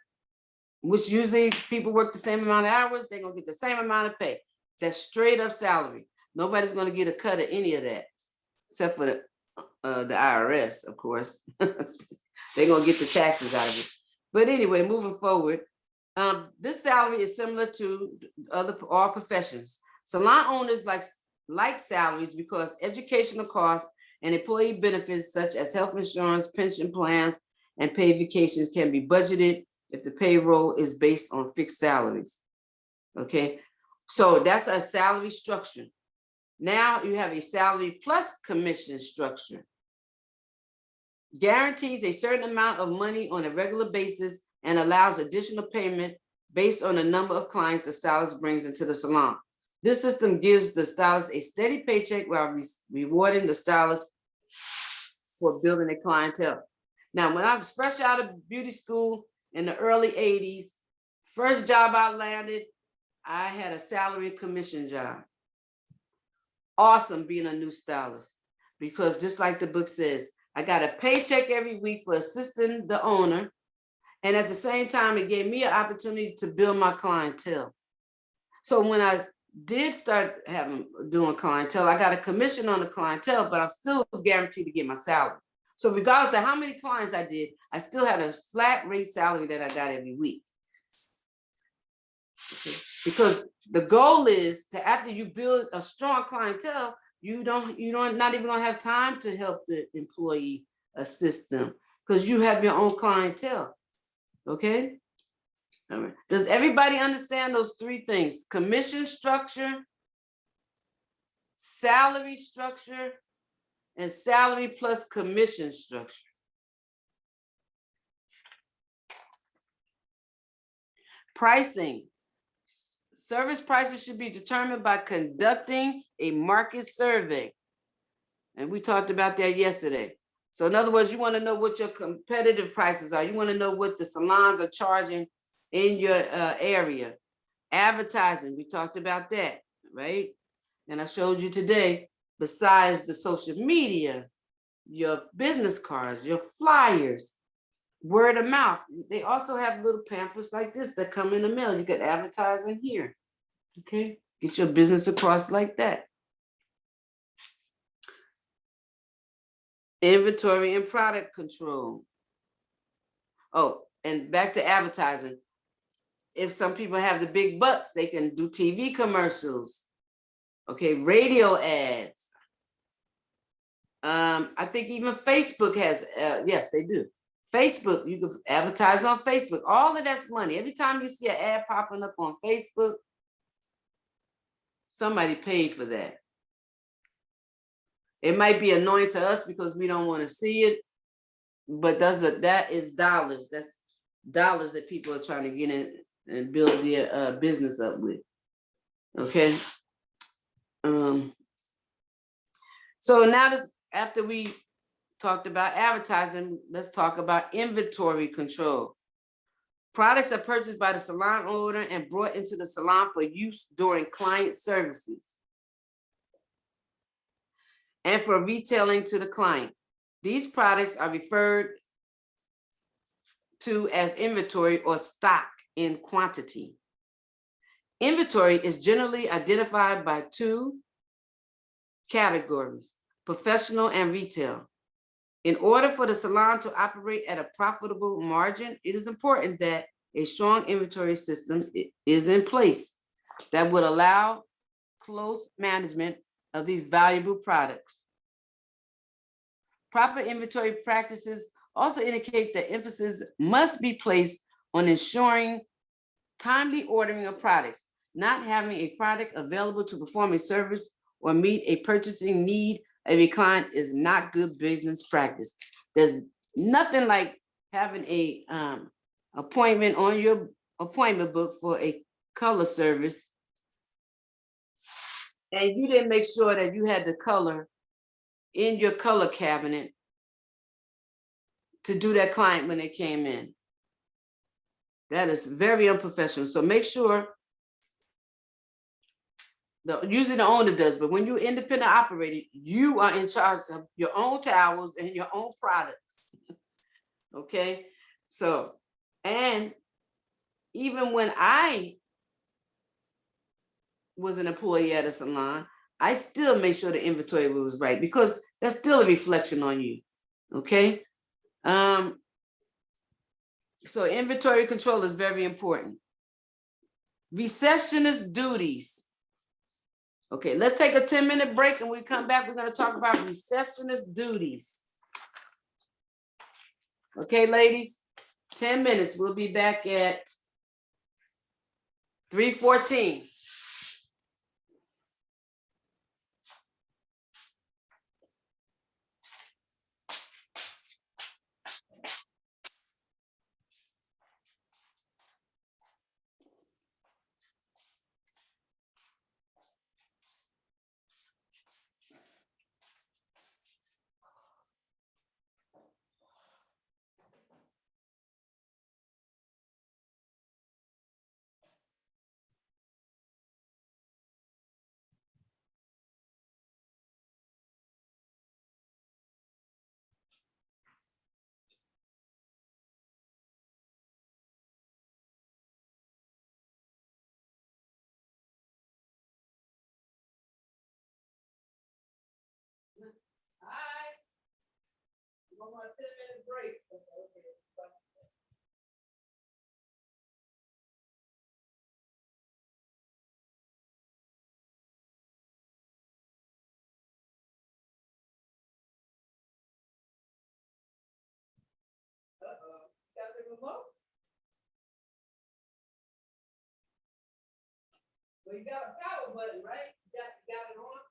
[SPEAKER 1] which usually people work the same amount of hours, they're gonna get the same amount of pay. That's straight up salary. Nobody's gonna get a cut of any of that, except for the IRS, of course. They're gonna get the taxes out of it. But anyway, moving forward, this salary is similar to all professions. Salon owners like salaries because educational costs and employee benefits such as health insurance, pension plans, and paid vacations can be budgeted if the payroll is based on fixed salaries. Okay, so that's a salary structure. Now you have a salary plus commission structure. Guarantees a certain amount of money on a regular basis and allows additional payment based on the number of clients the stylist brings into the salon. This system gives the stylist a steady paycheck while rewarding the stylist for building a clientele. Now, when I was fresh out of beauty school in the early 80s, first job I landed, I had a salary commission job. Awesome being a new stylist, because just like the book says, I got a paycheck every week for assisting the owner. And at the same time, it gave me an opportunity to build my clientele. So when I did start doing clientele, I got a commission on the clientele, but I still was guaranteed to get my salary. So regardless of how many clients I did, I still had a flat rate salary that I got every week. Okay. Because the goal is to, after you build a strong clientele, you don't not even gonna have time to help the employee assist them because you have your own clientele. Okay. All right. Does everybody understand those three things? Commission structure, salary structure, and salary plus commission structure. Pricing. Service prices should be determined by conducting a market survey. And we talked about that yesterday. So in other words, you want to know what your competitive prices are. You want to know what the salons are charging in your area. Advertising, we talked about that, right? And I showed you today, besides the social media, your business cards, your flyers, word of mouth. They also have little pamphlets like this that come in the mail. You could advertise in here. Okay, get your business across like that. Inventory and product control. Oh, and back to advertising. If some people have the big bucks, they can do TV commercials. Okay, radio ads. I think even Facebook has, yes, they do. Facebook, you can advertise on Facebook. All of that's money. Every time you see an ad popping up on Facebook, somebody paid for that. It might be annoying to us because we don't want to see it, but that is dollars. That's dollars that people are trying to get in and build their business up with. Okay. So now this, after we talked about advertising, let's talk about inventory control. Products are purchased by the salon owner and brought into the salon for use during client services. and for retailing to the client. These products are referred to as inventory or stock in quantity. Inventory is generally identified by two categories, professional and retail. In order for the salon to operate at a profitable margin, it is important that a strong inventory system is in place that would allow close management of these valuable products. Proper inventory practices also indicate that emphasis must be placed on ensuring timely ordering of products. Not having a product available to perform a service or meet a purchasing need of a client is not good business practice. There's nothing like having a appointment on your appointment book for a color service, and you didn't make sure that you had the color in your color cabinet to do that client when they came in. That is very unprofessional. So make sure, usually the owner does, but when you're independent operator, you are in charge of your own towels and your own products. Okay, so, and even when I was an employee at a salon, I still made sure the inventory was right, because that's still a reflection on you. Okay. So inventory control is very important. Receptionist duties. Okay, let's take a 10-minute break, and we come back. We're going to talk about receptionist duties. Okay, ladies, 10 minutes. We'll be back at 3:14. All right. One more 10-minute break. Uh-oh. Got the remote? Well, you got a power button, right? You got it on?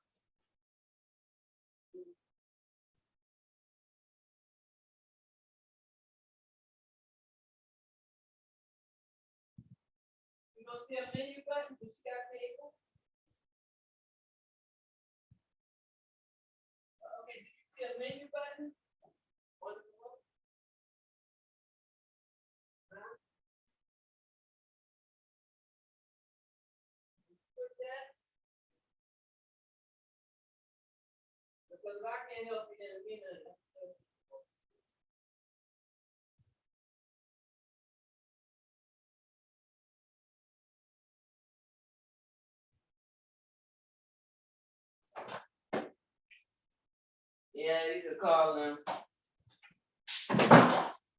[SPEAKER 1] You don't see a menu button? You got cable? Okay, did you see a menu button? On the remote? Huh? Put that? Because if I can't help you, then we know. Yeah, you could call them.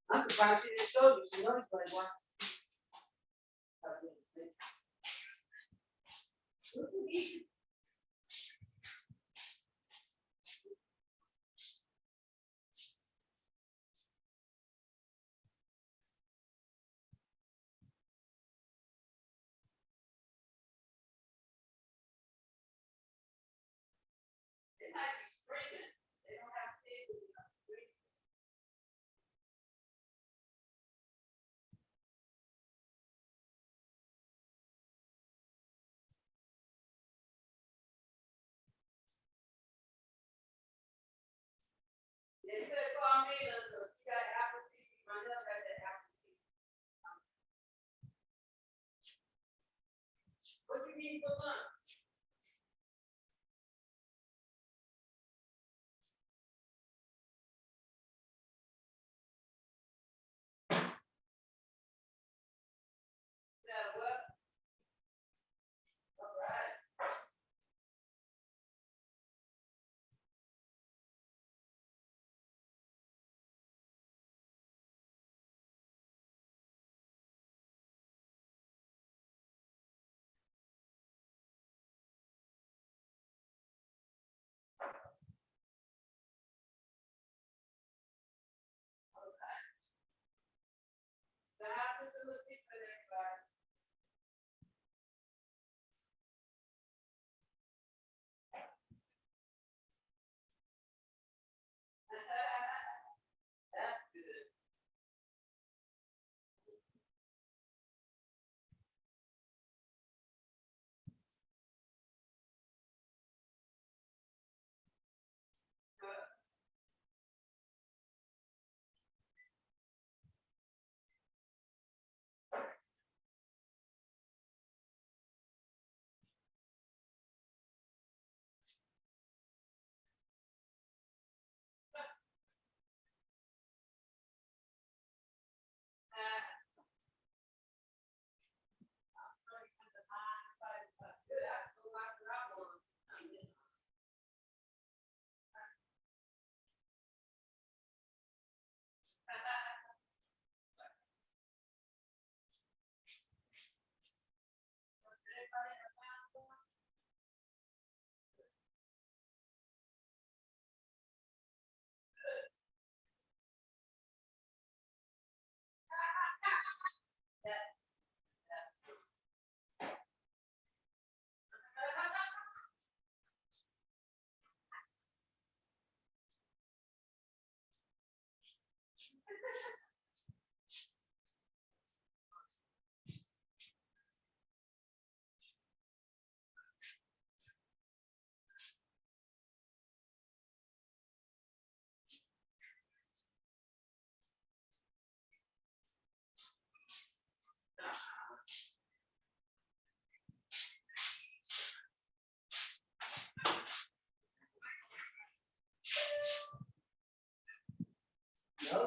[SPEAKER 1] I'm surprised she didn't show you. She knows like what. They might be screaming. They don't have cable. Yeah, you better call me because you got Apple TV. My husband got that Apple TV. What you need for lunch?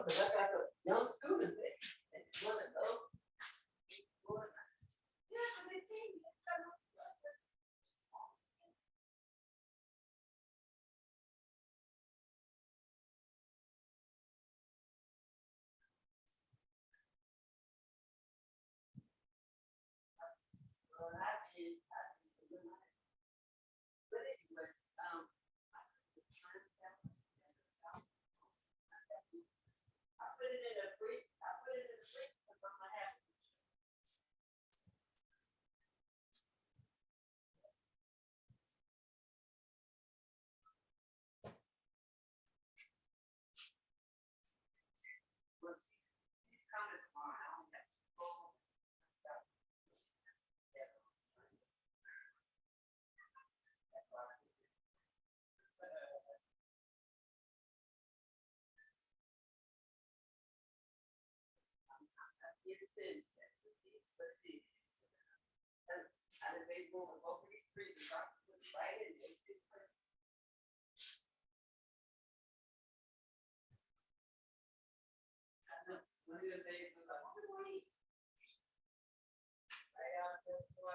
[SPEAKER 1] know, because I got some young students there. They want to know. Yeah, but they teach you. Well, I did. But anyway, I put it in a free. I put it in a free because I'm gonna have. Well, she's coming tomorrow. I don't have to go home. That's why I did it. But, it's thin. But the, I done made room to open these freezers. I put it right in there. It's perfect. I know. One of the days was like, what do I eat? Right out there, boy.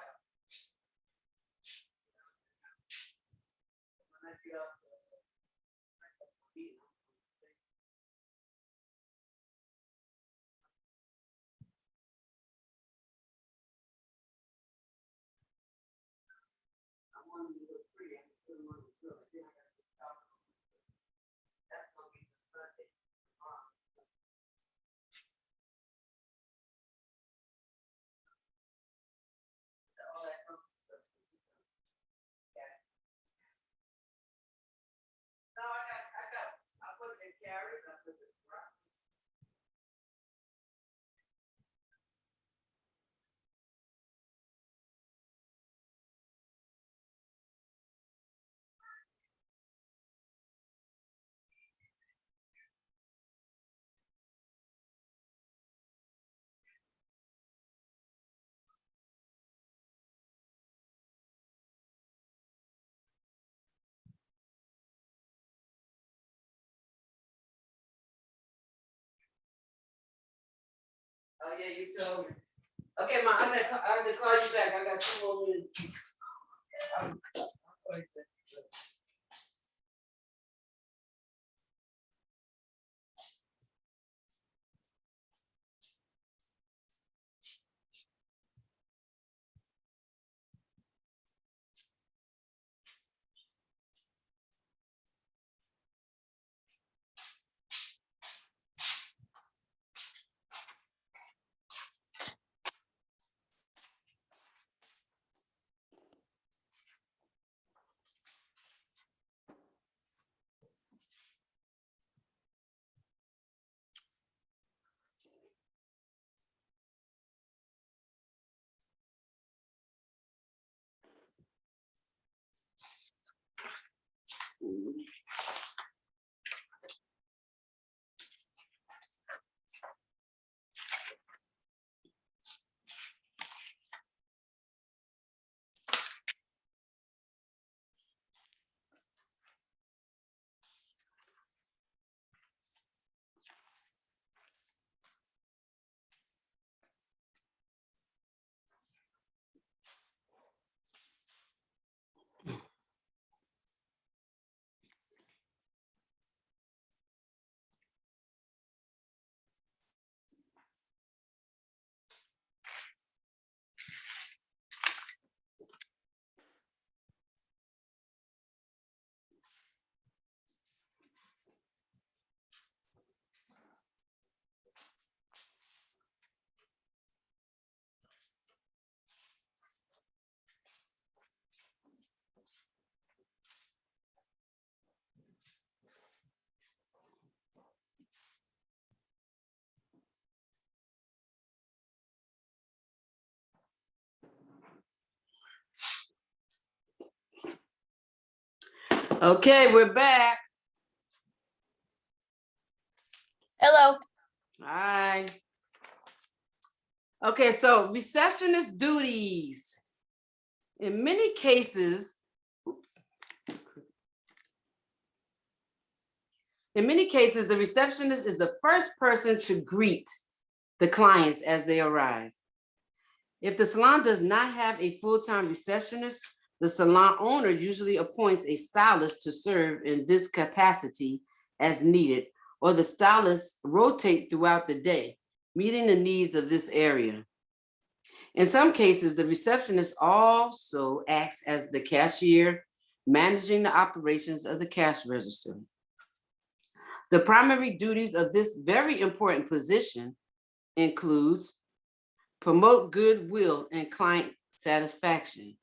[SPEAKER 1] When I get up, I have to eat. I want them to look pretty. I can put them on the grill. Then I got to stop. That's gonna be the Sunday. All that other stuff. Yeah. No, I put it in carrots. I put it in broccoli. Oh, yeah, you told me. Okay, Ma, I have to call you back. I got 2 more minutes. I'll call you back. Okay, we're back.
[SPEAKER 2] Hello.
[SPEAKER 1] Hi. Okay, so receptionist duties. In many cases, oops. In many cases, the receptionist is the first person to greet the clients as they arrive. If the salon does not have a full-time receptionist, the salon owner usually appoints a stylist to serve in this capacity as needed, or the stylists rotate throughout the day, meeting the needs of this area. In some cases, the receptionist also acts as the cashier, managing the operations of the cash register. The primary duties of this very important position includes promote goodwill and client satisfaction,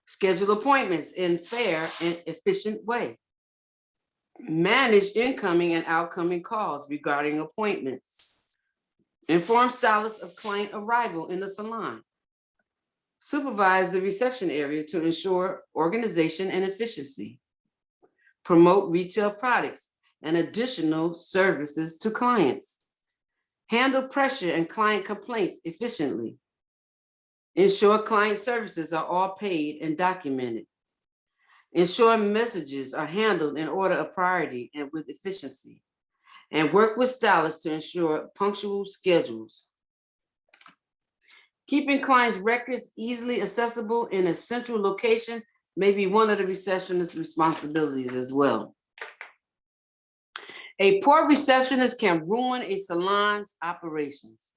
[SPEAKER 1] schedule appointments in fair and efficient way, manage incoming and outgoing calls regarding appointments, inform stylists of client arrival in the salon, supervise the reception area to ensure organization and efficiency, promote retail products and additional services to clients, handle pressure and client complaints efficiently, ensure client services are all paid and documented, ensure messages are handled in order of priority and with efficiency, and work with stylists to ensure punctual schedules. Keeping clients' records easily accessible in a central location may be one of the receptionist's responsibilities as well. A poor receptionist can ruin a salon's operations.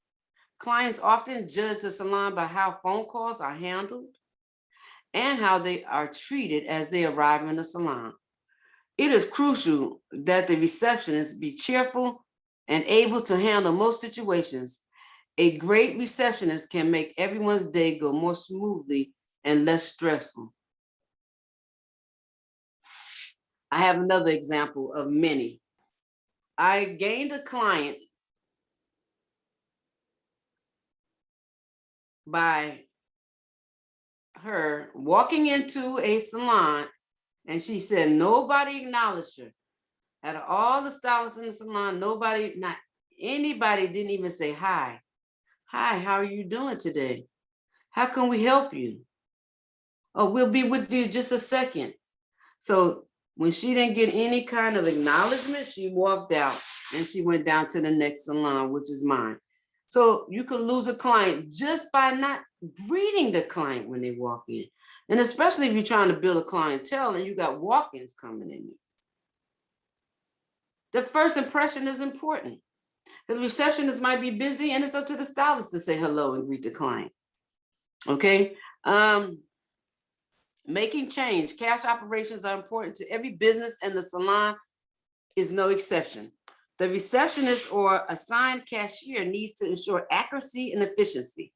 [SPEAKER 1] Clients often judge the salon by how phone calls are handled and how they are treated as they arrive in the salon. It is crucial that the receptionist be cheerful and able to handle most situations. A great receptionist can make everyone's day go more smoothly and less stressful. I have another example of many. I gained a client by her walking into a salon, and she said nobody acknowledged her. Out of all the stylists in the salon, nobody, not anybody didn't even say hi. Hi, how are you doing today? How can we help you? Oh, we'll be with you just a second. So when she didn't get any kind of acknowledgement, she walked out and she went down to the next salon, which is mine. So you can lose a client just by not greeting the client when they walk in. And especially if you're trying to build a clientele and you got walk-ins coming in. The first impression is important. The receptionist might be busy and it's up to the stylist to say hello and greet the client. Okay. Making change. Cash operations are important to every business and the salon is no exception. The receptionist or assigned cashier needs to ensure accuracy and efficiency,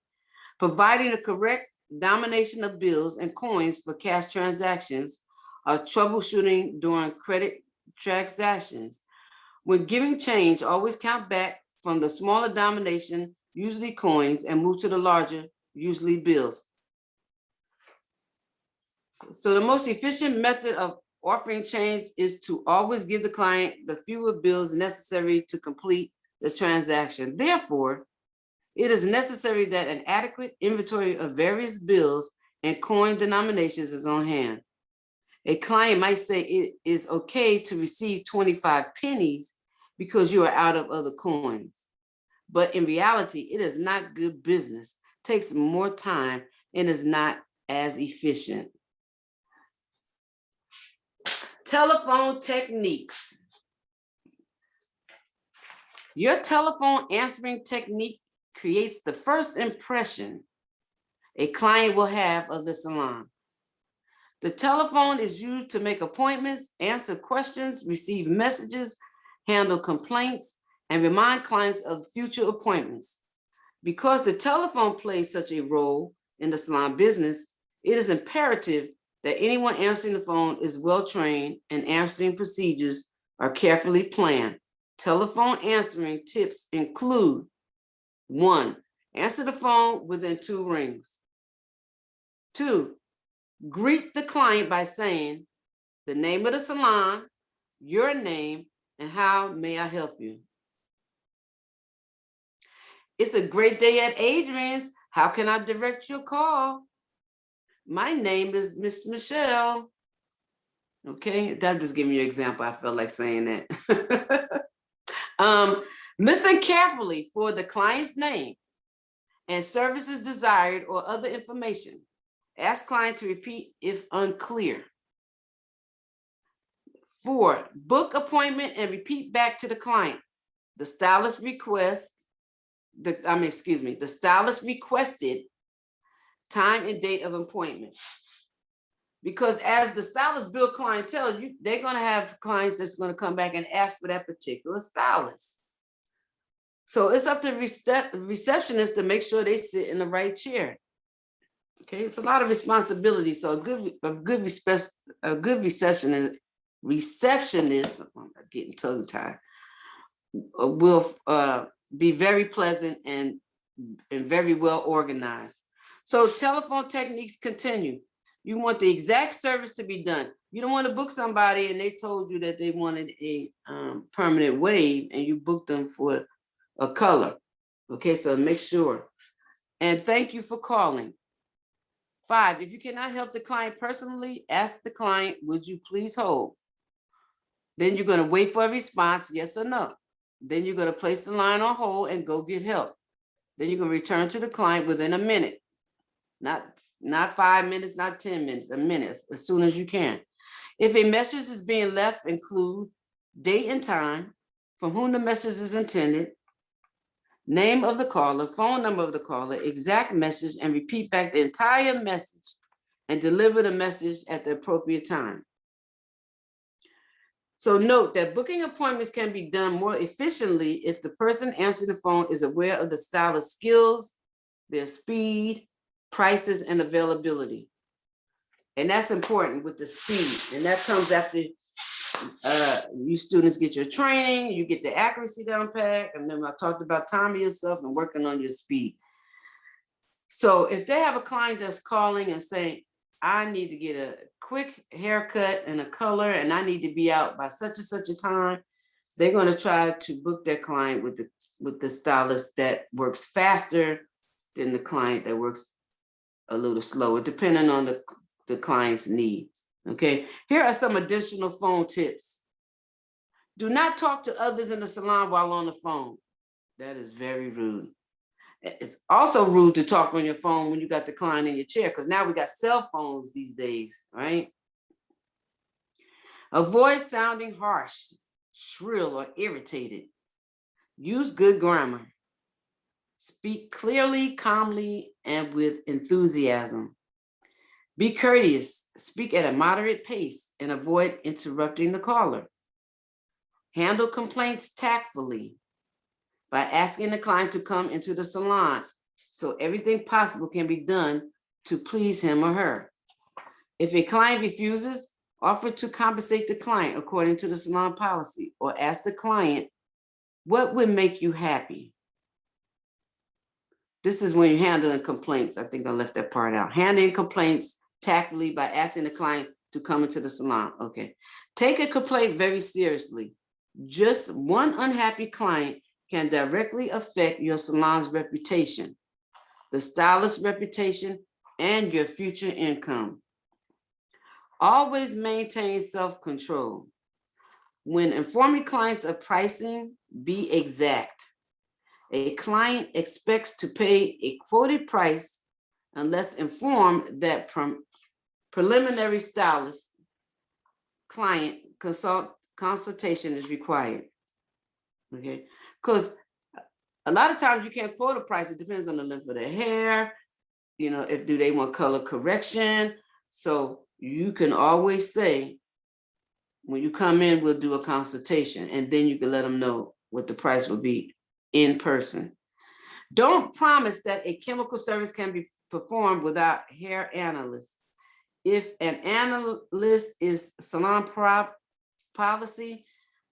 [SPEAKER 1] providing the correct denomination of bills and coins for cash transactions or troubleshooting during credit transactions. When giving change, always count back from the smaller denomination, usually coins, and move to the larger, usually bills. So the most efficient method of offering change is to always give the client the fewer bills necessary to complete the transaction. Therefore, it is necessary that an adequate inventory of various bills and coin denominations is on hand. A client might say it is okay to receive 25 pennies because you are out of other coins. But in reality, it is not good business, takes more time, and is not as efficient. Telephone techniques. Your telephone answering technique creates the first impression a client will have of the salon. The telephone is used to make appointments, answer questions, receive messages, handle complaints, and remind clients of future appointments. Because the telephone plays such a role in the salon business, it is imperative that anyone answering the phone is well-trained and answering procedures are carefully planned. Telephone answering tips include: 1, answer the phone within 2 rings. 2, greet the client by saying the name of the salon, your name, and how may I help you. It's a great day at Adrian's. How can I direct your call? My name is Miss Michelle. Okay, that just give me an example. I felt like saying that. Listen carefully for the client's name and services desired or other information. Ask client to repeat if unclear. 4, book appointment and repeat back to the client. The stylist the stylist requested time and date of appointment. Because as the stylist build clientele, they're gonna have clients that's gonna come back and ask for that particular stylist. So it's up to receptionist to make sure they sit in the right chair. Okay, it's a lot of responsibility. So a good receptionist, I'm getting tongue tied, will be very pleasant and very well organized. So telephone techniques continue. You want the exact service to be done. You don't want to book somebody and they told you that they wanted a permanent wave and you booked them for a color. Okay, so make sure. And thank you for calling. 5, if you cannot help the client personally, ask the client, would you please hold? Then you're going to wait for a response, yes or no. Then you're going to place the line on hold and go get help. Then you're going to return to the client within a minute. Not 5 minutes, not 10 minutes, a minute, as soon as you can. If a message is being left, include date and time, from whom the message is intended, name of the caller, phone number of the caller, exact message, and repeat back the entire message and deliver the message at the appropriate time. So note that booking appointments can be done more efficiently if the person answering the phone is aware of the stylist's skills, their speed, prices, and availability. And that's important with the speed. And that comes after you students get your training, you get the accuracy down pat. And then I talked about timing your stuff and working on your speed. So if they have a client that's calling and saying, I need to get a quick haircut and a color, and I need to be out by such and such a time, they're going to try to book their client with the stylist that works faster than the client that works a little slower, depending on the client's need. Okay, here are some additional phone tips. Do not talk to others in the salon while on the phone. That is very rude. It's also rude to talk on your phone when you got the client in your chair, because now we got cell phones these days, right? Avoid sounding harsh, shrill, or irritated. Use good grammar. Speak clearly, calmly, and with enthusiasm. Be courteous. Speak at a moderate pace and avoid interrupting the caller. Handle complaints tactfully by asking the client to come into the salon so everything possible can be done to please him or her. If a client refuses, offer to compensate the client according to the salon policy, or ask the client, what would make you happy? This is when you're handling complaints. I think I left that part out. Handling complaints tactfully by asking the client to come into the salon. Okay. Take a complaint very seriously. Just one unhappy client can directly affect your salon's reputation, the stylist's reputation, and your future income. Always maintain self-control. When informing clients of pricing, be exact. A client expects to pay a quoted price unless informed that preliminary stylist client consultation is required. Okay, because a lot of times you can't quote a price. It depends on the length of their hair, if do they want color correction. So you can always say, when you come in, we'll do a consultation, and then you can let them know what the price will be in person. Don't promise that a chemical service can be performed without hair analysts. If an analyst is salon policy,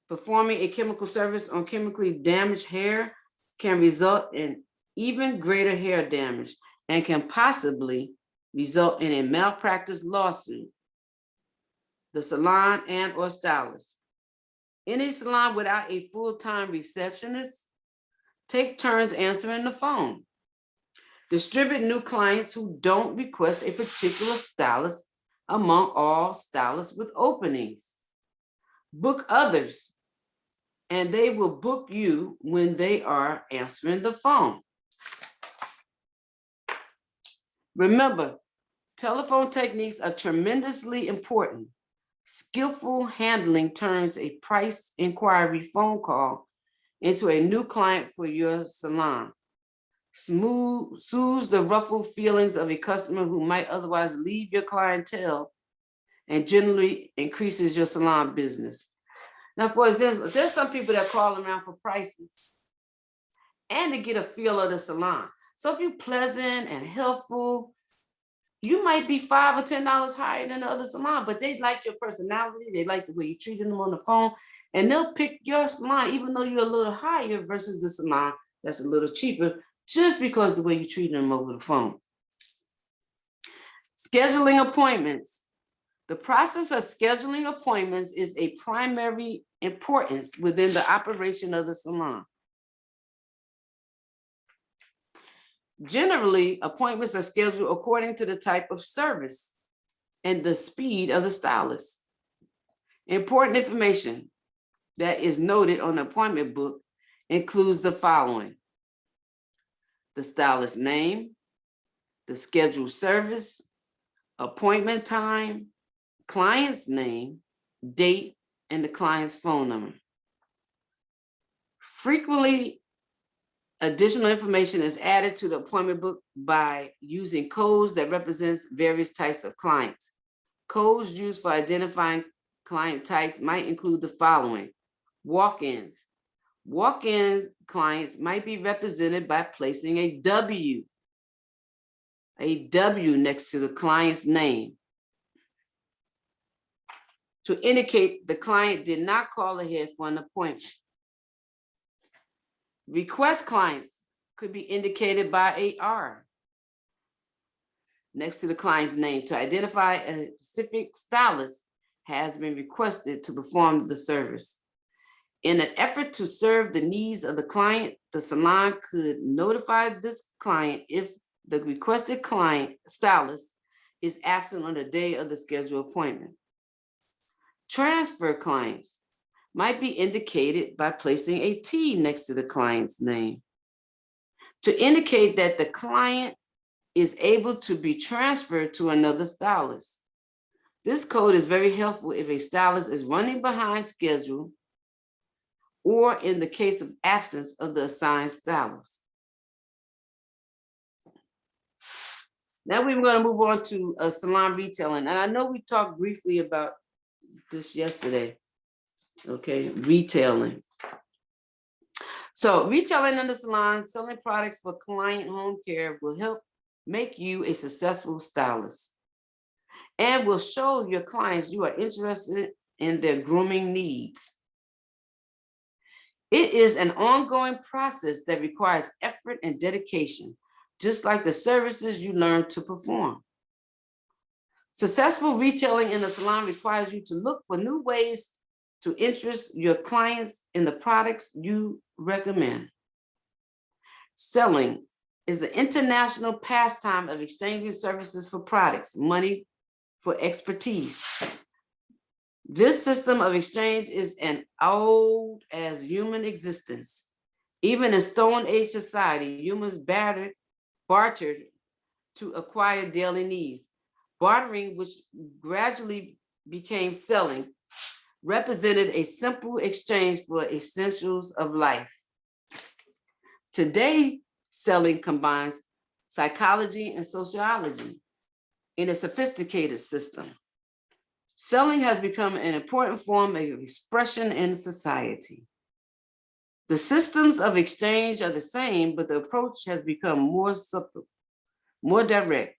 [SPEAKER 1] performing a chemical service on chemically damaged hair can result in even greater hair damage and can possibly result in a malpractice lawsuit, the salon and or stylist. In a salon without a full-time receptionist, take turns answering the phone. Distribute new clients who don't request a particular stylist among all stylists with openings. Book others, and they will book you when they are answering the phone. Remember, telephone techniques are tremendously important. Skillful handling turns a price inquiry phone call into a new client for your salon. Soothes the ruffled feelings of a customer who might otherwise leave your clientele, and generally increases your salon business. Now, for example, there's some people that call around for prices and to get a feel of the salon. So if you're pleasant and helpful, you might be $5 or $10 higher than the other salon, but they like your personality. They like the way you treated them on the phone, and they'll pick your salon, even though you're a little higher versus the salon that's a little cheaper, just because the way you treat them over the phone. Scheduling appointments. The process of scheduling appointments is a primary importance within the operation of the salon. Generally, appointments are scheduled according to the type of service and the speed of the stylist. Important information that is noted on the appointment book includes the following: the stylist's name, the scheduled service, appointment time, client's name, date, and the client's phone number. Frequently, additional information is added to the appointment book by using codes that represents various types of clients. Codes used for identifying client types might include the following: walk-ins. Walk-ins clients might be represented by placing a W next to the client's name to indicate the client did not call ahead for an appointment. Request clients could be indicated by a R next to the client's name to identify a specific stylist has been requested to perform the service. In an effort to serve the needs of the client, the salon could notify this client if the requested client stylist is absent on the day of the scheduled appointment. Transfer clients might be indicated by placing a T next to the client's name to indicate that the client is able to be transferred to another stylist. This code is very helpful if a stylist is running behind schedule or in the case of absence of the assigned stylist. Now we're going to move on to salon retailing. And I know we talked briefly about this yesterday. Okay, retailing. So retailing in the salon, selling products for client home care will help make you a successful stylist and will show your clients you are interested in their grooming needs. It is an ongoing process that requires effort and dedication, just like the services you learn to perform. Successful retailing in the salon requires you to look for new ways to interest your clients in the products you recommend. Selling is the international pastime of exchanging services for products, money for expertise. This system of exchange is as old as human existence. Even in Stone Age society, humans bartered to acquire daily needs. Bartering, which gradually became selling, represented a simple exchange for essentials of life. Today, selling combines psychology and sociology in a sophisticated system. Selling has become an important form of expression in society. The systems of exchange are the same, but the approach has become more subtle, more direct.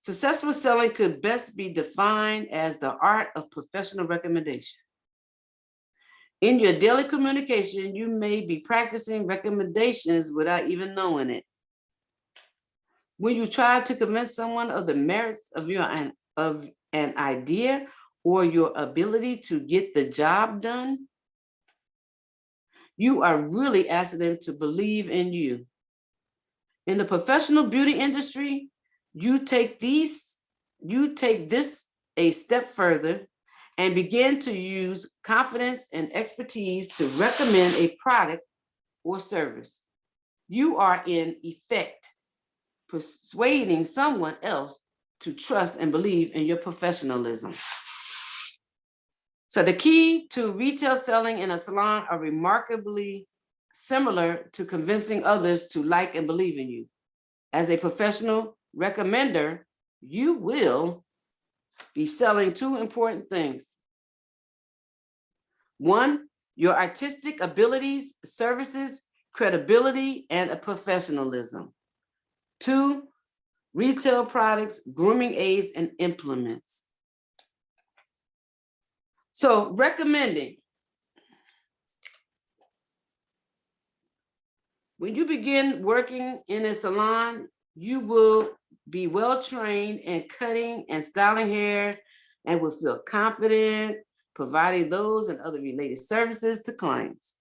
[SPEAKER 1] Successful selling could best be defined as the art of professional recommendation. In your daily communication, you may be practicing recommendations without even knowing it. When you try to convince someone of the merits of an idea or your ability to get the job done, you are really asking them to believe in you. In the professional beauty industry, you take these you take this a step further and begin to use confidence and expertise to recommend a product or service. You are in effect persuading someone else to trust and believe in your professionalism. So the key to retail selling in a salon are remarkably similar to convincing others to like and believe in you. As a professional recommender, you will be selling two important things. One, your artistic abilities, services, credibility, and a professionalism. Two, retail products, grooming aids, and implements. So recommending. When you begin working in a salon, you will be well trained in cutting and styling hair and will feel confident providing those and other related services to clients.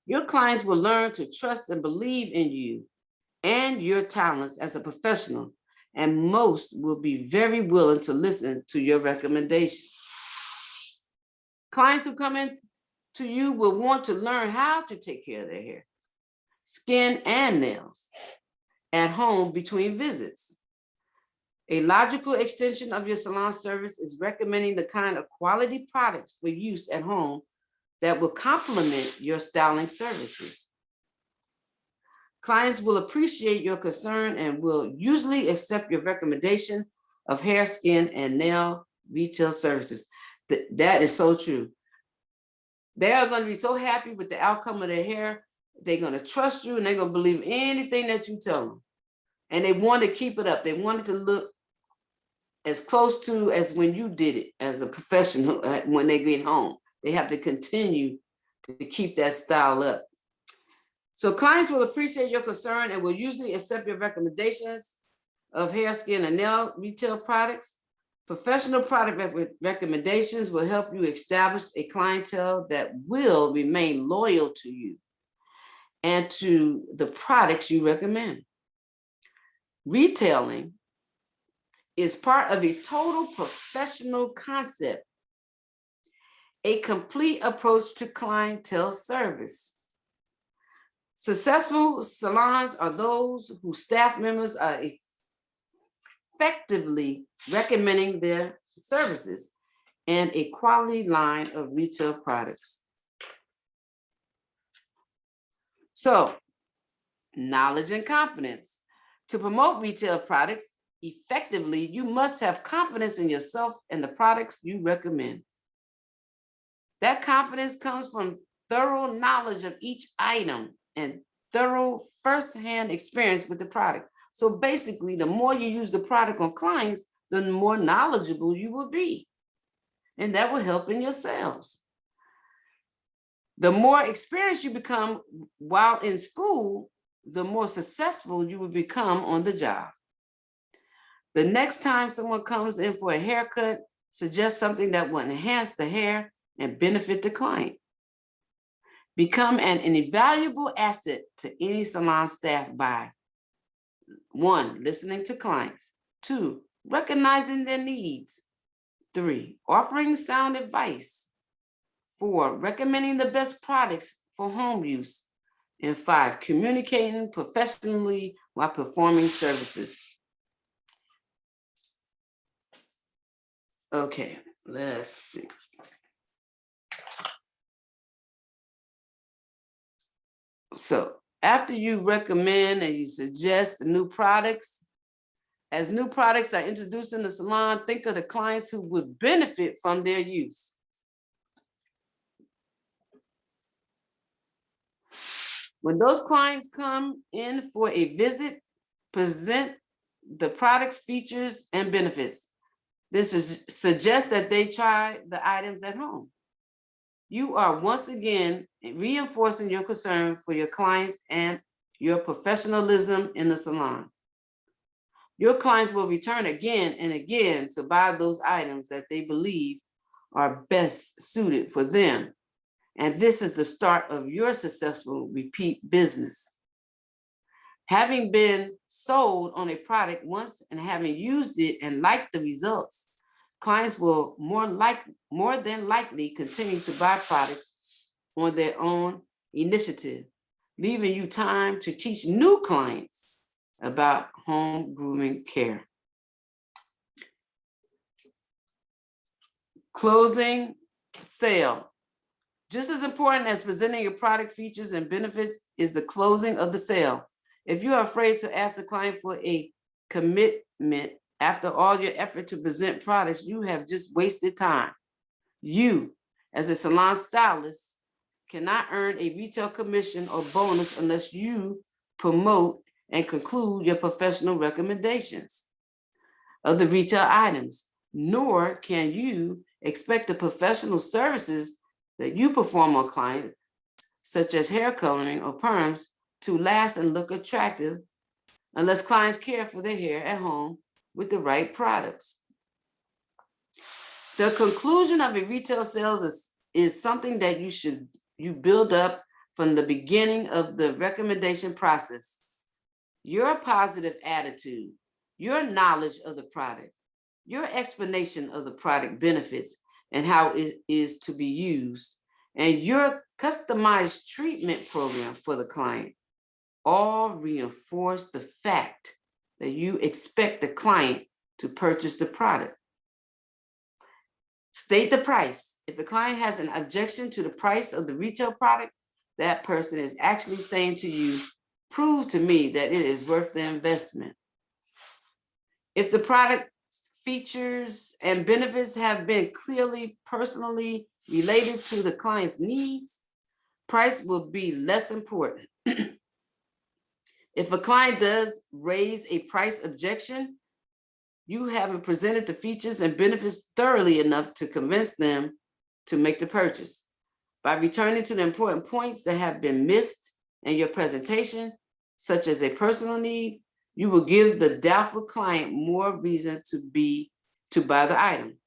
[SPEAKER 1] Your clients will learn to trust and believe in you and your talents as a professional, and most will be very willing to listen to your recommendations. Clients who come in to you will want to learn how to take care of their hair, skin, and nails at home between visits. A logical extension of your salon service is recommending the kind of quality products for use at home that will complement your styling services. Clients will appreciate your concern and will usually accept your recommendation of hair, skin, and nail retail services. That is so true. They are going to be so happy with the outcome of their hair. They're going to trust you and they're going to believe anything that you tell them. And they want to keep it up. They want it to look as close to as when you did it as a professional when they get home. They have to continue to keep that style up. So clients will appreciate your concern and will usually accept your recommendations of hair, skin, and nail retail products. Professional product recommendations will help you establish a clientele that will remain loyal to you and to the products you recommend. Retailing is part of a total professional concept, a complete approach to clientele service. Successful salons are those whose staff members are effectively recommending their services and a quality line of retail products. So, knowledge and confidence. To promote retail products effectively, you must have confidence in yourself and the products you recommend. That confidence comes from thorough knowledge of each item and thorough firsthand experience with the product. So basically, the more you use the product on clients, the more knowledgeable you will be. And that will help in your sales. The more experienced you become while in school, the more successful you will become on the job. The next time someone comes in for a haircut, suggest something that will enhance the hair and benefit the client. Become an invaluable asset to any salon staff by 1, listening to clients. 2, recognizing their needs. 3, offering sound advice. 4, recommending the best products for home use. And 5, communicating professionally while performing services. Okay, let's see. So after you recommend and you suggest new products, as new products are introduced in the salon, think of the clients who would benefit from their use. When those clients come in for a visit, present the products, features, and benefits. This suggests that they try the items at home. You are once again reinforcing your concern for your clients and your professionalism in the salon. Your clients will return again and again to buy those items that they believe are best suited for them. And this is the start of your successful repeat business. Having been sold on a product once and having used it and liked the results, clients will more than likely continue to buy products on their own initiative, leaving you time to teach new clients about home grooming care. Closing sale. Just as important as presenting your product features and benefits is the closing of the sale. If you are afraid to ask the client for a commitment after all your effort to present products, you have just wasted time. You, as a salon stylist, cannot earn a retail commission or bonus unless you promote and conclude your professional recommendations of the retail items, nor can you expect the professional services that you perform on clients, such as hair coloring or perms, to last and look attractive unless clients care for their hair at home with the right products. The conclusion of a retail sales is something that you build up from the beginning of the recommendation process. Your positive attitude, your knowledge of the product, your explanation of the product benefits and how it is to be used, and your customized treatment program for the client all reinforce the fact that you expect the client to purchase the product. State the price. If the client has an objection to the price of the retail product, that person is actually saying to you, prove to me that it is worth the investment. If the product features and benefits have been clearly personally related to the client's needs, price will be less important. If a client does raise a price objection, you haven't presented the features and benefits thoroughly enough to convince them to make the purchase. By returning to the important points that have been missed in your presentation, such as a personal need, you will give the doubtful client more reason to buy the item.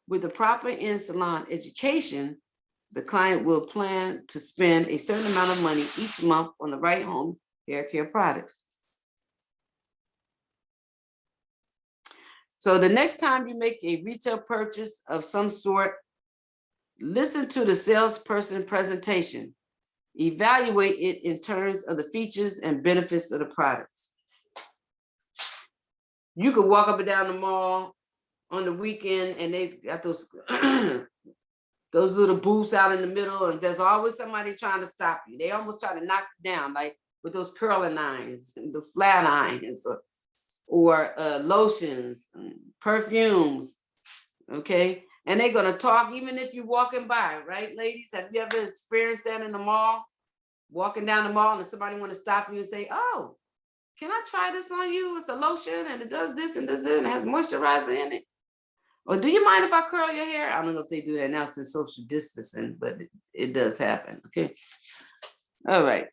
[SPEAKER 1] With the proper in-salon education, the client will plan to spend a certain amount of money each month on the right home hair care products. So the next time you make a retail purchase of some sort, listen to the salesperson presentation. Evaluate it in terms of the features and benefits of the products. You could walk up and down the mall on the weekend and they've got those those little booths out in the middle, and there's always somebody trying to stop you. They almost try to knock you down, like with those curling irons, the flat irons, or lotions, perfumes, okay? And they're gonna talk even if you're walking by, right, ladies? Have you ever experienced that in the mall? Walking down the mall and somebody wanna stop you and say, oh, can I try this on you? It's a lotion and it does this and this and it has moisturizer in it. Or do you mind if I curl your hair? I don't know if they do that now since social distancing, but it does happen, okay? All right.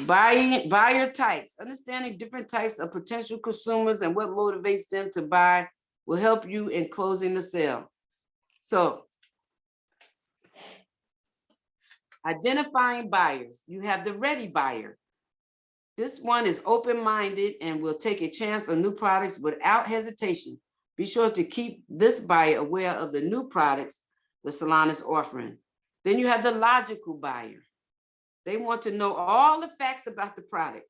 [SPEAKER 1] Buyer types. Understanding different types of potential consumers and what motivates them to buy will help you in closing the sale. So, identifying buyers. You have the ready buyer. This one is open-minded and will take a chance on new products without hesitation. Be sure to keep this buyer aware of the new products the salon is offering. Then you have the logical buyer. They want to know all the facts about the product.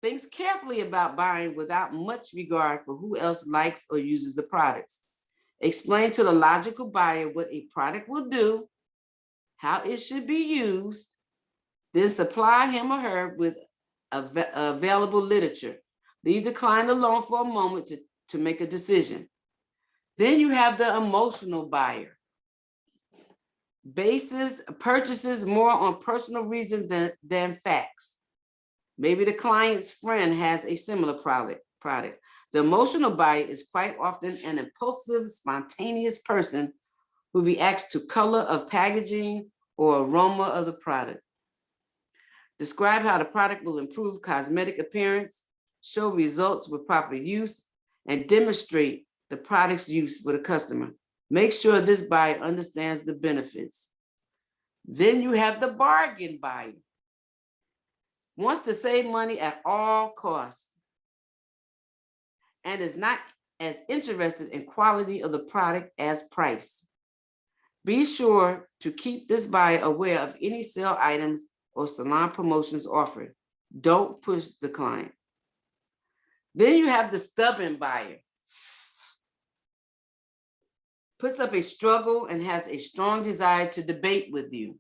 [SPEAKER 1] Think carefully about buying without much regard for who else likes or uses the products. Explain to the logical buyer what a product will do, how it should be used, then supply him or her with available literature. Leave the client alone for a moment to make a decision. Then you have the emotional buyer. Purchases more on personal reasons than facts. Maybe the client's friend has a similar product. The emotional buyer is quite often an impulsive, spontaneous person who reacts to color of packaging or aroma of the product. Describe how the product will improve cosmetic appearance, show results with proper use, and demonstrate the product's use for the customer. Make sure this buyer understands the benefits. Then you have the bargain buyer. Wants to save money at all costs and is not as interested in quality of the product as price. Be sure to keep this buyer aware of any sale items or salon promotions offered. Don't push the client. Then you have the stubborn buyer. Puts up a struggle and has a strong desire to debate with you.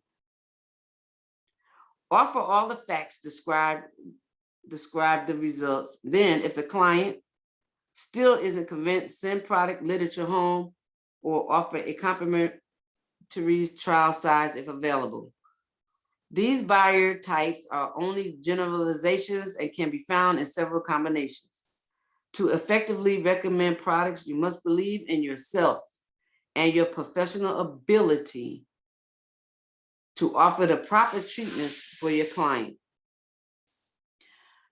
[SPEAKER 1] Offer all the facts, describe the results. Then, if the client still isn't convinced, send product literature home or offer a complimentary trial size if available. These buyer types are only generalizations and can be found in several combinations. To effectively recommend products, you must believe in yourself and your professional ability to offer the proper treatments for your client.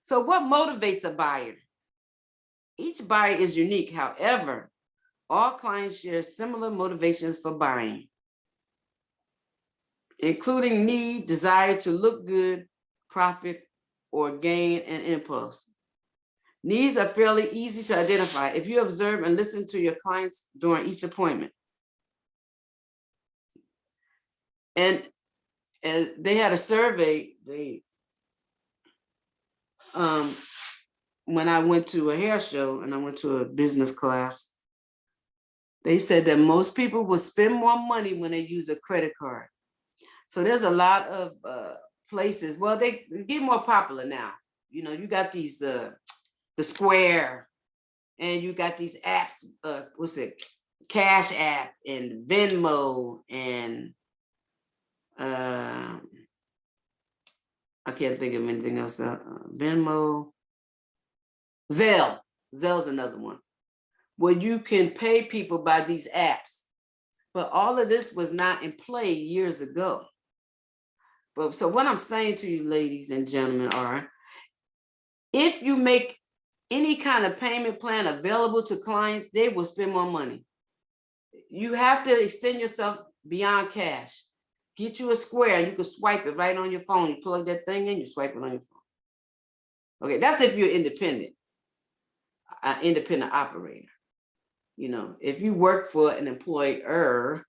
[SPEAKER 1] So what motivates a buyer? Each buyer is unique. However, all clients share similar motivations for buying, including need, desire to look good, profit, or gain an impulse. Needs are fairly easy to identify if you observe and listen to your clients during each appointment. And they had a survey, when I went to a hair show and I went to a business class, they said that most people will spend more money when they use a credit card. So there's a lot of places, well, they get more popular now. You know, you got these, the Square, and you got these apps, what's it, Cash App and Venmo and I can't think of anything else. Venmo, Zelle's another one, where you can pay people by these apps. But all of this was not in play years ago. But so what I'm saying to you, ladies and gentlemen, are if you make any kind of payment plan available to clients, they will spend more money. You have to extend yourself beyond cash. Get you a Square and you can swipe it right on your phone. You plug that thing in, you swipe it on your phone. Okay, that's if you're independent operator. You know, if you work for an employer,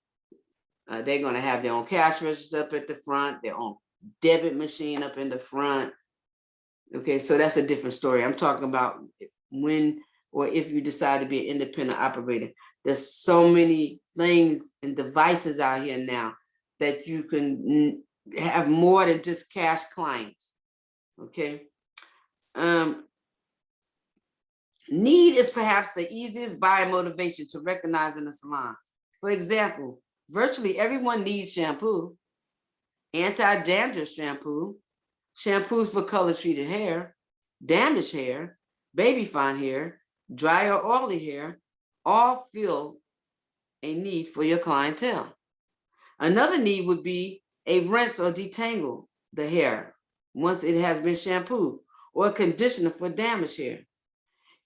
[SPEAKER 1] they're going to have their own cash register up at the front, their own debit machine up in the front. Okay, so that's a different story. I'm talking about when or if you decide to be an independent operator. There's so many things and devices out here now that you can have more than just cash clients. Okay. Need is perhaps the easiest buyer motivation to recognize in a salon. For example, virtually everyone needs shampoo, anti-dandruff shampoo, shampoos for color-treated hair, damaged hair, baby fine hair, dry or oily hair, all fill a need for your clientele. Another need would be a rinse or detangle the hair once it has been shampooed, or a conditioner for damaged hair.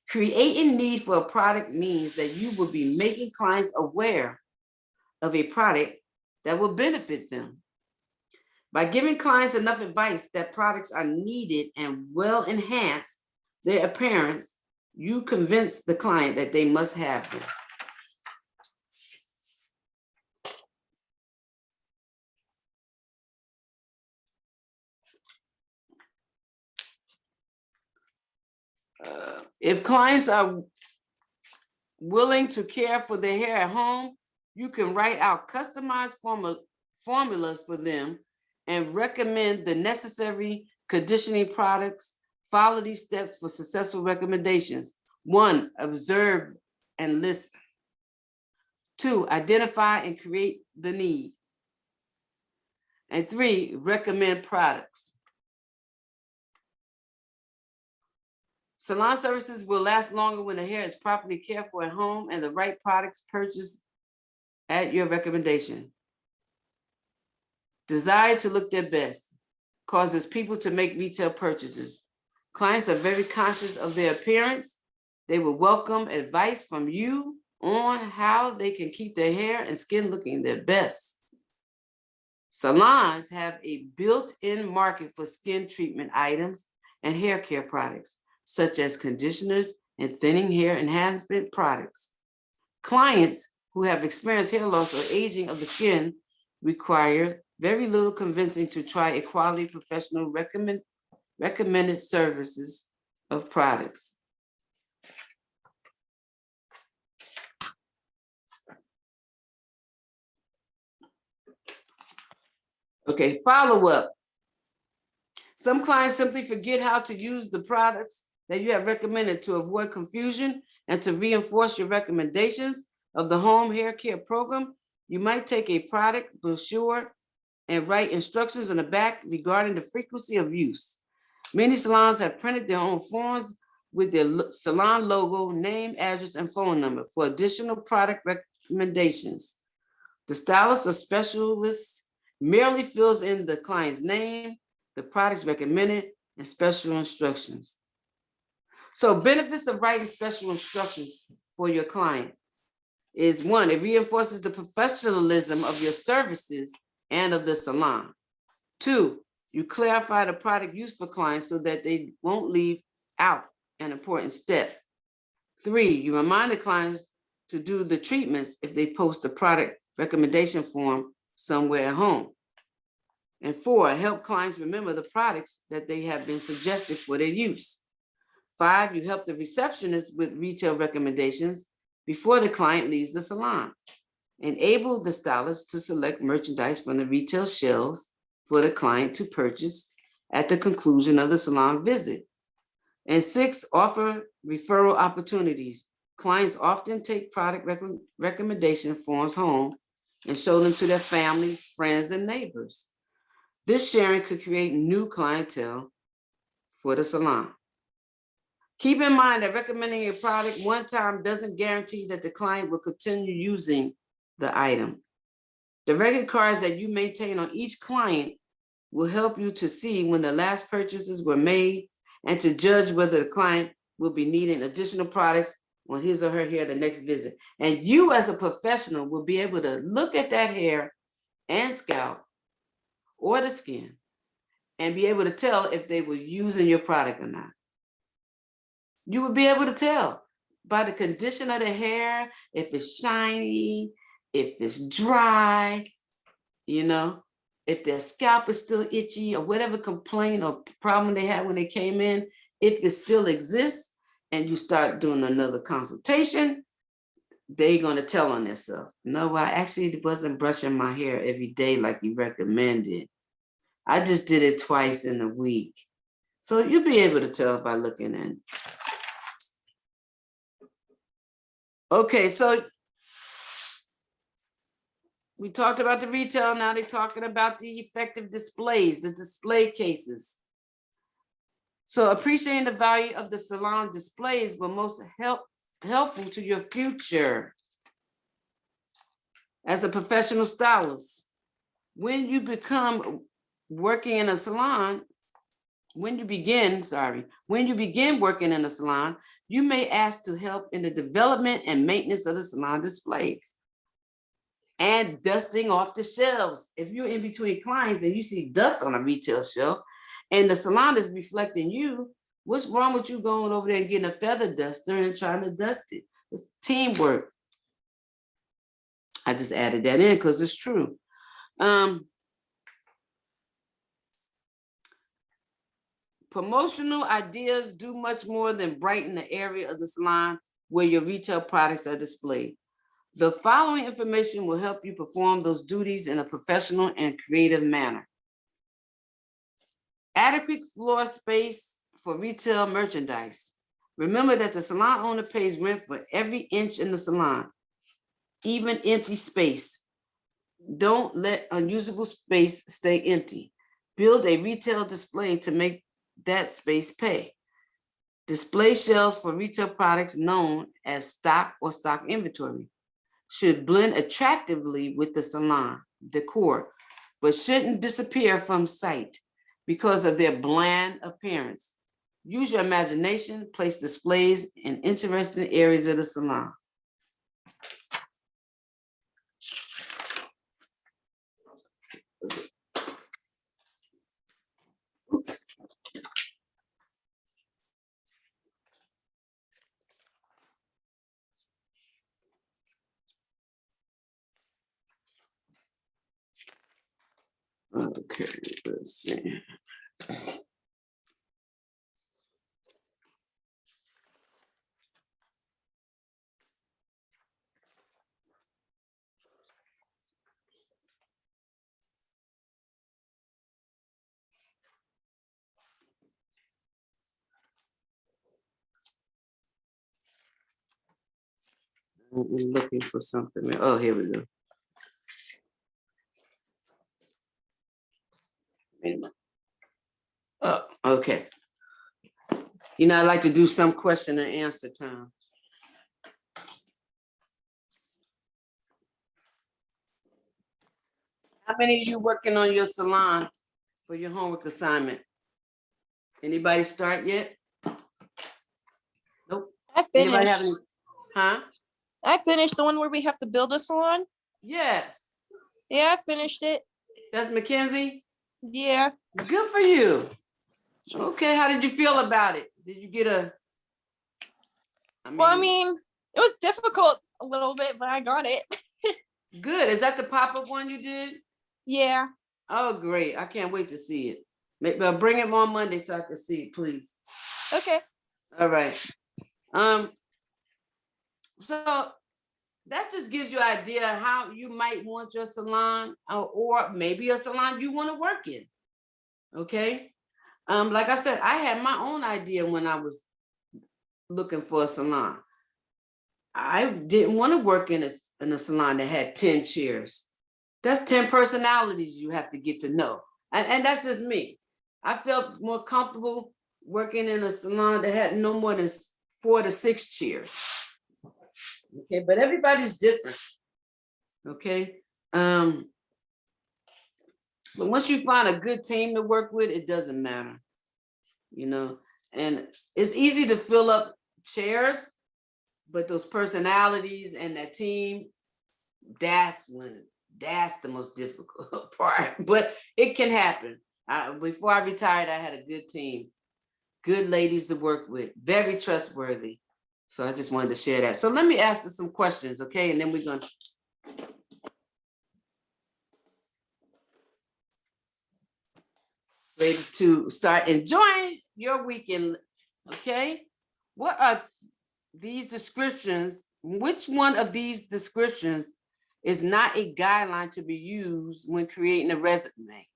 [SPEAKER 1] Creating need for a product means that you will be making clients aware of a product that will benefit them. By giving clients enough advice that products are needed and will enhance their appearance, you convince the client that they must have them. If clients are willing to care for their hair at home, you can write out customized formulas for them and recommend the necessary conditioning products. Follow these steps for successful recommendations. 1, observe and listen. 2, identify and create the need. And 3, recommend products. Salon services will last longer when the hair is properly cared for at home and the right products purchased at your recommendation. Desire to look their best causes people to make retail purchases. Clients are very conscious of their appearance. They will welcome advice from you on how they can keep their hair and skin looking their best. Salons have a built-in market for skin treatment items and hair care products, such as conditioners and thinning hair enhancement products. Clients who have experienced hair loss or aging of the skin require very little convincing to try a quality professional recommended services of products. Okay, follow-up. Some clients simply forget how to use the products that you have recommended. To avoid confusion and to reinforce your recommendations of the home hair care program, you might take a product brochure and write instructions on the back regarding the frequency of use. Many salons have printed their own forms with their salon logo, name, address, and phone number for additional product recommendations. The stylist or specialist merely fills in the client's name, the products recommended, and special instructions. So benefits of writing special instructions for your client is one, it reinforces the professionalism of your services and of the salon. Two, you clarify the product used for clients so that they won't leave out an important step. Three, you remind the clients to do the treatments if they post a product recommendation form somewhere at home. And four, help clients remember the products that they have been suggested for their use. Five, you help the receptionist with retail recommendations before the client leaves the salon. Enable the stylist to select merchandise from the retail shelves for the client to purchase at the conclusion of the salon visit. And six, offer referral opportunities. Clients often take product recommendation forms home and show them to their families, friends, and neighbors. This sharing could create new clientele for the salon. Keep in mind that recommending a product one time doesn't guarantee that the client will continue using the item. The record cards that you maintain on each client will help you to see when the last purchases were made and to judge whether the client will be needing additional products on his or her hair the next visit. And you as a professional will be able to look at that hair and scalp or the skin and be able to tell if they were using your product or not. You would be able to tell by the condition of the hair, if it's shiny, if it's dry, if their scalp is still itchy or whatever complaint or problem they had when they came in, if it still exists and you start doing another consultation, they're going to tell on themselves. No, I actually wasn't brushing my hair every day like you recommended. I just did it twice in a week. So you'll be able to tell by looking at it. Okay, so we talked about the retail, now they're talking about the effective displays, the display cases. So appreciating the value of the salon displays will most helpful to your future as a professional stylist. When you become working in a salon, when you begin working in a salon, you may ask to help in the development and maintenance of the salon displays and dusting off the shelves. If you're in between clients and you see dust on a retail shelf and the salon is reflecting you, what's wrong with you going over there and getting a feather duster and trying to dust it? It's teamwork. I just added that in because it's true. Promotional ideas do much more than brighten the area of the salon where your retail products are displayed. The following information will help you perform those duties in a professional and creative manner. Adequate floor space for retail merchandise. Remember that the salon owner pays rent for every inch in the salon, even empty space. Don't let unusable space stay empty. Build a retail display to make that space pay. Display shelves for retail products known as stock or stock inventory should blend attractively with the salon decor, but shouldn't disappear from sight because of their bland appearance. Use your imagination, place displays in interesting areas of the salon. Oops. Okay, let's see. I'm looking for something. Oh, here we go. Wait a minute. Oh, okay. You know, I like to do some question and answer time. How many of you working on your salon for your homework assignment? Anybody start yet? Nope.
[SPEAKER 3] I
[SPEAKER 1] Anybody have
[SPEAKER 3] finished.
[SPEAKER 1] any? Huh?
[SPEAKER 3] I finished the one where we have to build a salon.
[SPEAKER 1] Yes.
[SPEAKER 3] Yeah, I finished it.
[SPEAKER 1] That's Mackenzie.
[SPEAKER 3] Yeah.
[SPEAKER 1] Good for you. Okay, how did you feel about it? Did you get a?
[SPEAKER 3] Well, I mean, it was difficult a little bit, but I got it.
[SPEAKER 1] Good. Is that the pop-up one you did?
[SPEAKER 3] Yeah.
[SPEAKER 1] Oh, great. I can't wait to see it. Maybe bring it on Monday so I can see it, please.
[SPEAKER 3] Okay.
[SPEAKER 1] All right. So that just gives you an idea how you might want your salon or maybe a salon you want to work in. Okay. Like I said, I had my own idea when I was looking for a salon. I didn't want to work in a salon that had 10 chairs. That's 10 personalities you have to get to know. And that's just me. I felt more comfortable working in a salon that had no more than 4 to 6 chairs. Okay, but everybody's different. Okay. But once you find a good team to work with, it doesn't matter. You know, and it's easy to fill up chairs, but those personalities and that team, that's the most difficult part. But it can happen. Before I retired, I had a good team, good ladies to work with, very trustworthy. So I just wanted to share that. So let me ask you some questions, okay? And then we're gonna ready to start enjoying your weekend, okay? What are these descriptions? Which one of these descriptions is not a guideline to be used when creating a resume?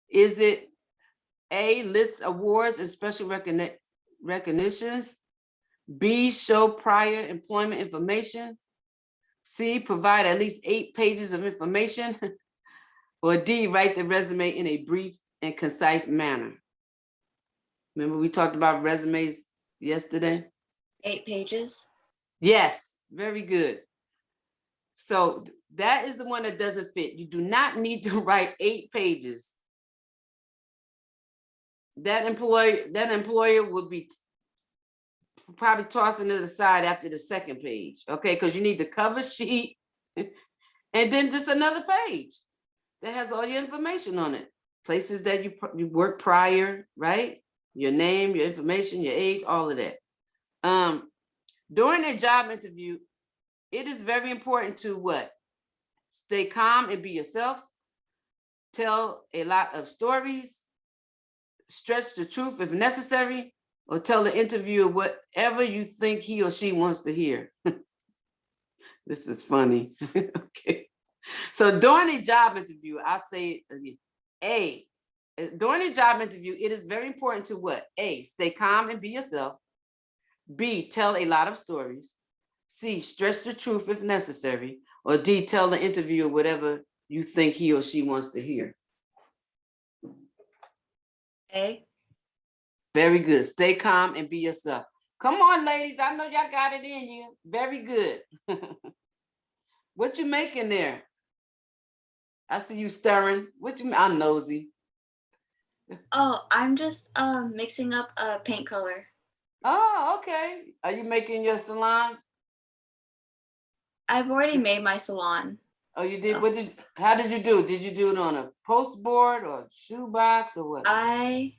[SPEAKER 1] Is it A, list awards and special recognitions? B, show prior employment information? C, provide at least 8 pages of information? Or D, write the resume in a brief and concise manner? Remember we talked about resumes yesterday?
[SPEAKER 2] 8 pages.
[SPEAKER 1] Yes, very good. So that is the one that doesn't fit. You do not need to write 8 pages. That employer would be probably tossing it aside after the second page, okay? Because you need the cover sheet and then just another page that has all your information on it. Places that you worked prior, right? Your name, your information, your age, all of that. During a job interview, it is very important to what? Stay calm and be yourself. Tell a lot of stories. Stretch the truth if necessary, or tell the interviewer whatever you think he or she wants to hear. This is funny. Okay. So during a job interview, I say A, during a job interview, it is very important to what? A, stay calm and be yourself. B, tell a lot of stories. C, stretch the truth if necessary. Or D, tell the interviewer whatever you think he or she wants to hear.
[SPEAKER 2] A.
[SPEAKER 1] Very good. Stay calm and be yourself. Come on, ladies. I know y'all got it in you. Very good. What you making there? I see you stirring. I'm nosy.
[SPEAKER 2] Oh, I'm just mixing up a paint color.
[SPEAKER 1] Oh, okay. Are you making your salon?
[SPEAKER 2] I've already made my salon.
[SPEAKER 1] Oh, you did? How did you do it? Did you do it on a post board or shoebox or what?
[SPEAKER 2] I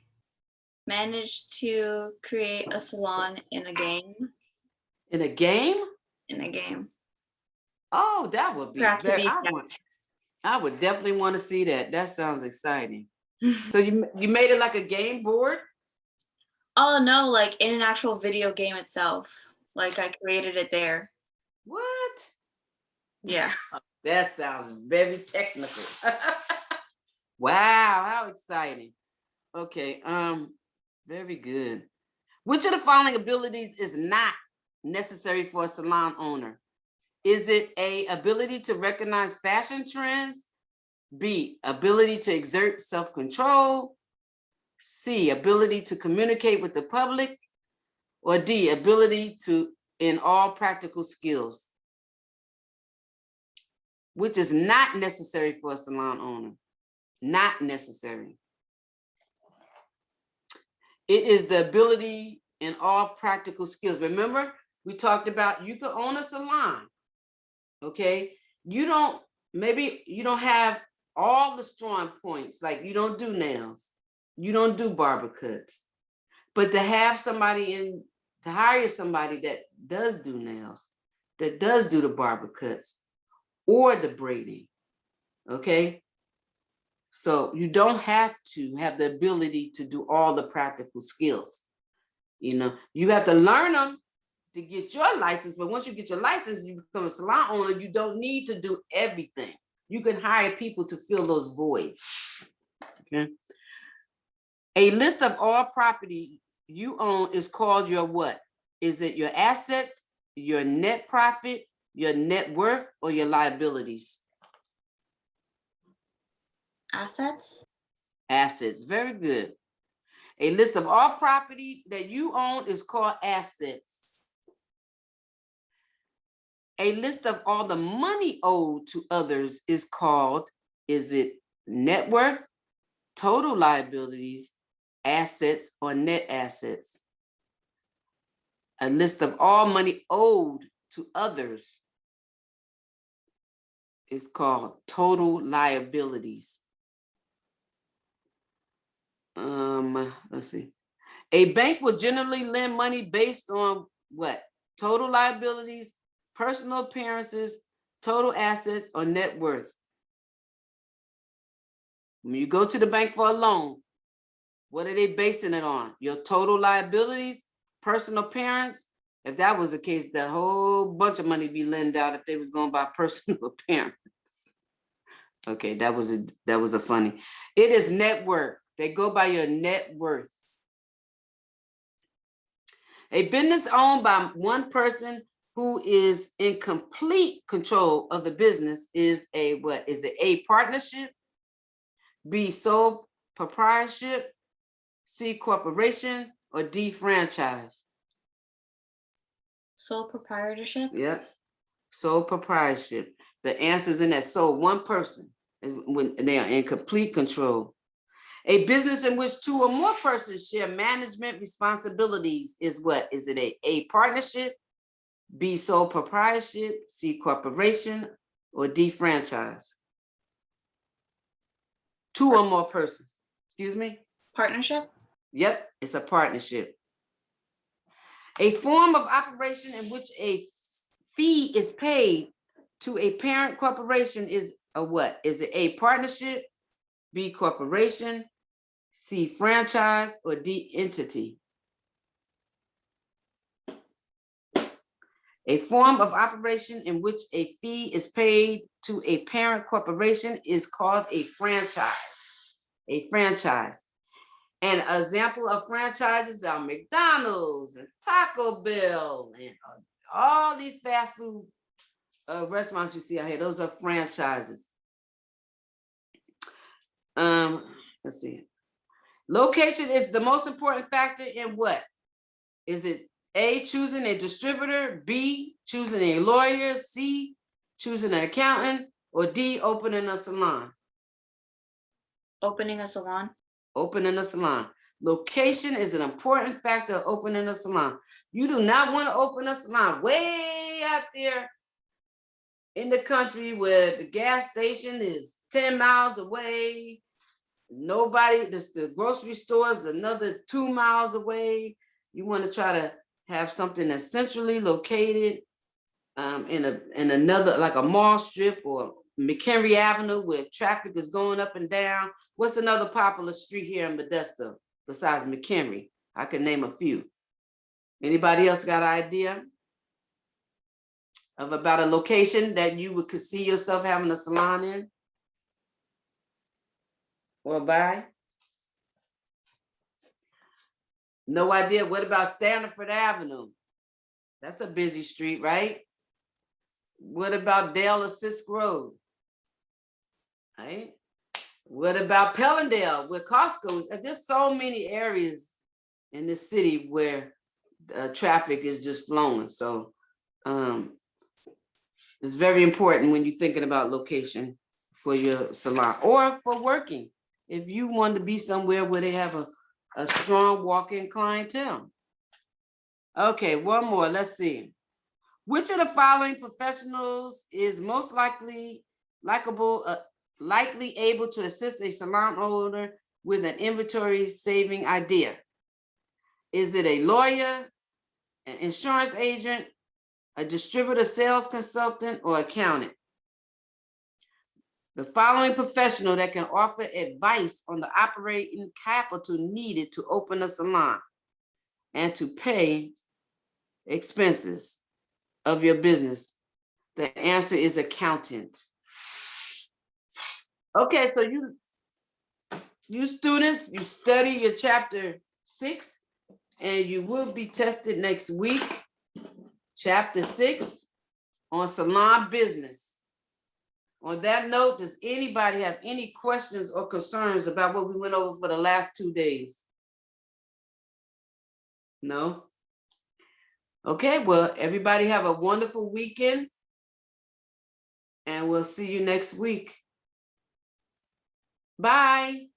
[SPEAKER 2] managed to create a salon in a game.
[SPEAKER 1] In a game?
[SPEAKER 2] In a game.
[SPEAKER 1] Oh, that would be
[SPEAKER 2] Craft to
[SPEAKER 1] very,
[SPEAKER 2] be
[SPEAKER 1] I would definitely want to see that. That sounds exciting. So you made it like a game board?
[SPEAKER 2] Oh no, like in an actual video game itself. Like I created it there.
[SPEAKER 1] What?
[SPEAKER 2] Yeah.
[SPEAKER 1] That sounds very technical. Wow, how exciting. Okay, very good. Which of the following abilities is not necessary for a salon owner? Is it A, ability to recognize fashion trends? B, ability to exert self-control? C, ability to communicate with the public? Or D, ability to in all practical skills? Which is not necessary for a salon owner. Not necessary. It is the ability in all practical skills. Remember, we talked about you could own a salon. Okay. Maybe you don't have all the strong points, like you don't do nails, you don't do barber cuts. But to have somebody to hire somebody that does do nails, that does do the barber cuts or the braiding. Okay. So you don't have to have the ability to do all the practical skills. You know, you have to learn them to get your license, but once you get your license, you become a salon owner, you don't need to do everything. You can hire people to fill those voids. Okay. A list of all property you own is called your what? Is it your assets, your net profit, your net worth, or your liabilities?
[SPEAKER 2] Assets?
[SPEAKER 1] Assets, very good. A list of all property that you own is called assets. A list of all the money owed to others is called, is it net worth, total liabilities, assets, or net assets? A list of all money owed to others is called total liabilities. Let's see. A bank will generally lend money based on what? Total liabilities, personal appearances, total assets, or net worth. When you go to the bank for a loan, what are they basing it on? Your total liabilities, personal appearance. If that was the case, the whole bunch of money be lent out if they was going by personal appearance. Okay, that was a funny. It is net worth. They go by your net worth. A business owned by one person who is in complete control of the business is a what? Is it A, partnership, B, sole proprietorship, C, corporation, or D, franchise?
[SPEAKER 2] Sole proprietorship?
[SPEAKER 1] Yep, sole proprietorship. The answer's in that sole, one person, when they are in complete control. A business in which two or more persons share management responsibilities is what? Is it A, partnership, B, sole proprietorship, C, corporation, or D, franchise? Two or more persons. Excuse me?
[SPEAKER 2] Partnership?
[SPEAKER 1] Yep, it's a partnership. A form of operation in which a fee is paid to a parent corporation is a what? Is it A, partnership, B, corporation, C, franchise, or D, entity? A form of operation in which a fee is paid to a parent corporation is called a franchise. A franchise. An example of franchises are McDonald's and Taco Bell and all these fast food restaurants you see out here. Those are franchises. Let's see. Location is the most important factor in what? Is it A, choosing a distributor, B, choosing a lawyer, C, choosing an accountant, or D, opening a salon?
[SPEAKER 2] Opening a salon?
[SPEAKER 1] Opening a salon. Location is an important factor of opening a salon. You do not want to open a salon way out there in the country where the gas station is 10 miles away. Nobody, the grocery store is another 2 miles away. You want to try to have something that's centrally located in another, like a mall strip or McHenry Avenue where traffic is going up and down. What's another popular street here in Modesto besides McHenry? I can name a few. Anybody else got an idea of about a location that you could see yourself having a salon in or by? No idea. What about Stanford Avenue? That's a busy street, right? What about Dale or Sisk Road? Right? What about Pellendale, where Costco is? There's so many areas in this city where traffic is just flowing. So it's very important when you're thinking about location for your salon or for working. If you want to be somewhere where they have a strong walk-in clientele. Okay, one more. Let's see. Which of the following professionals is most likely able to assist a salon owner with an inventory saving idea? Is it a lawyer, an insurance agent, a distributor sales consultant, or accountant? The following professional that can offer advice on the operating capital needed to open a salon and to pay expenses of your business. The answer is accountant. Okay, so you students, you study your chapter 6 and you will be tested next week, chapter 6 on salon business. On that note, does anybody have any questions or concerns about what we went over for the last 2 days? No? Okay, well, everybody have a wonderful weekend and we'll see you next week. Bye.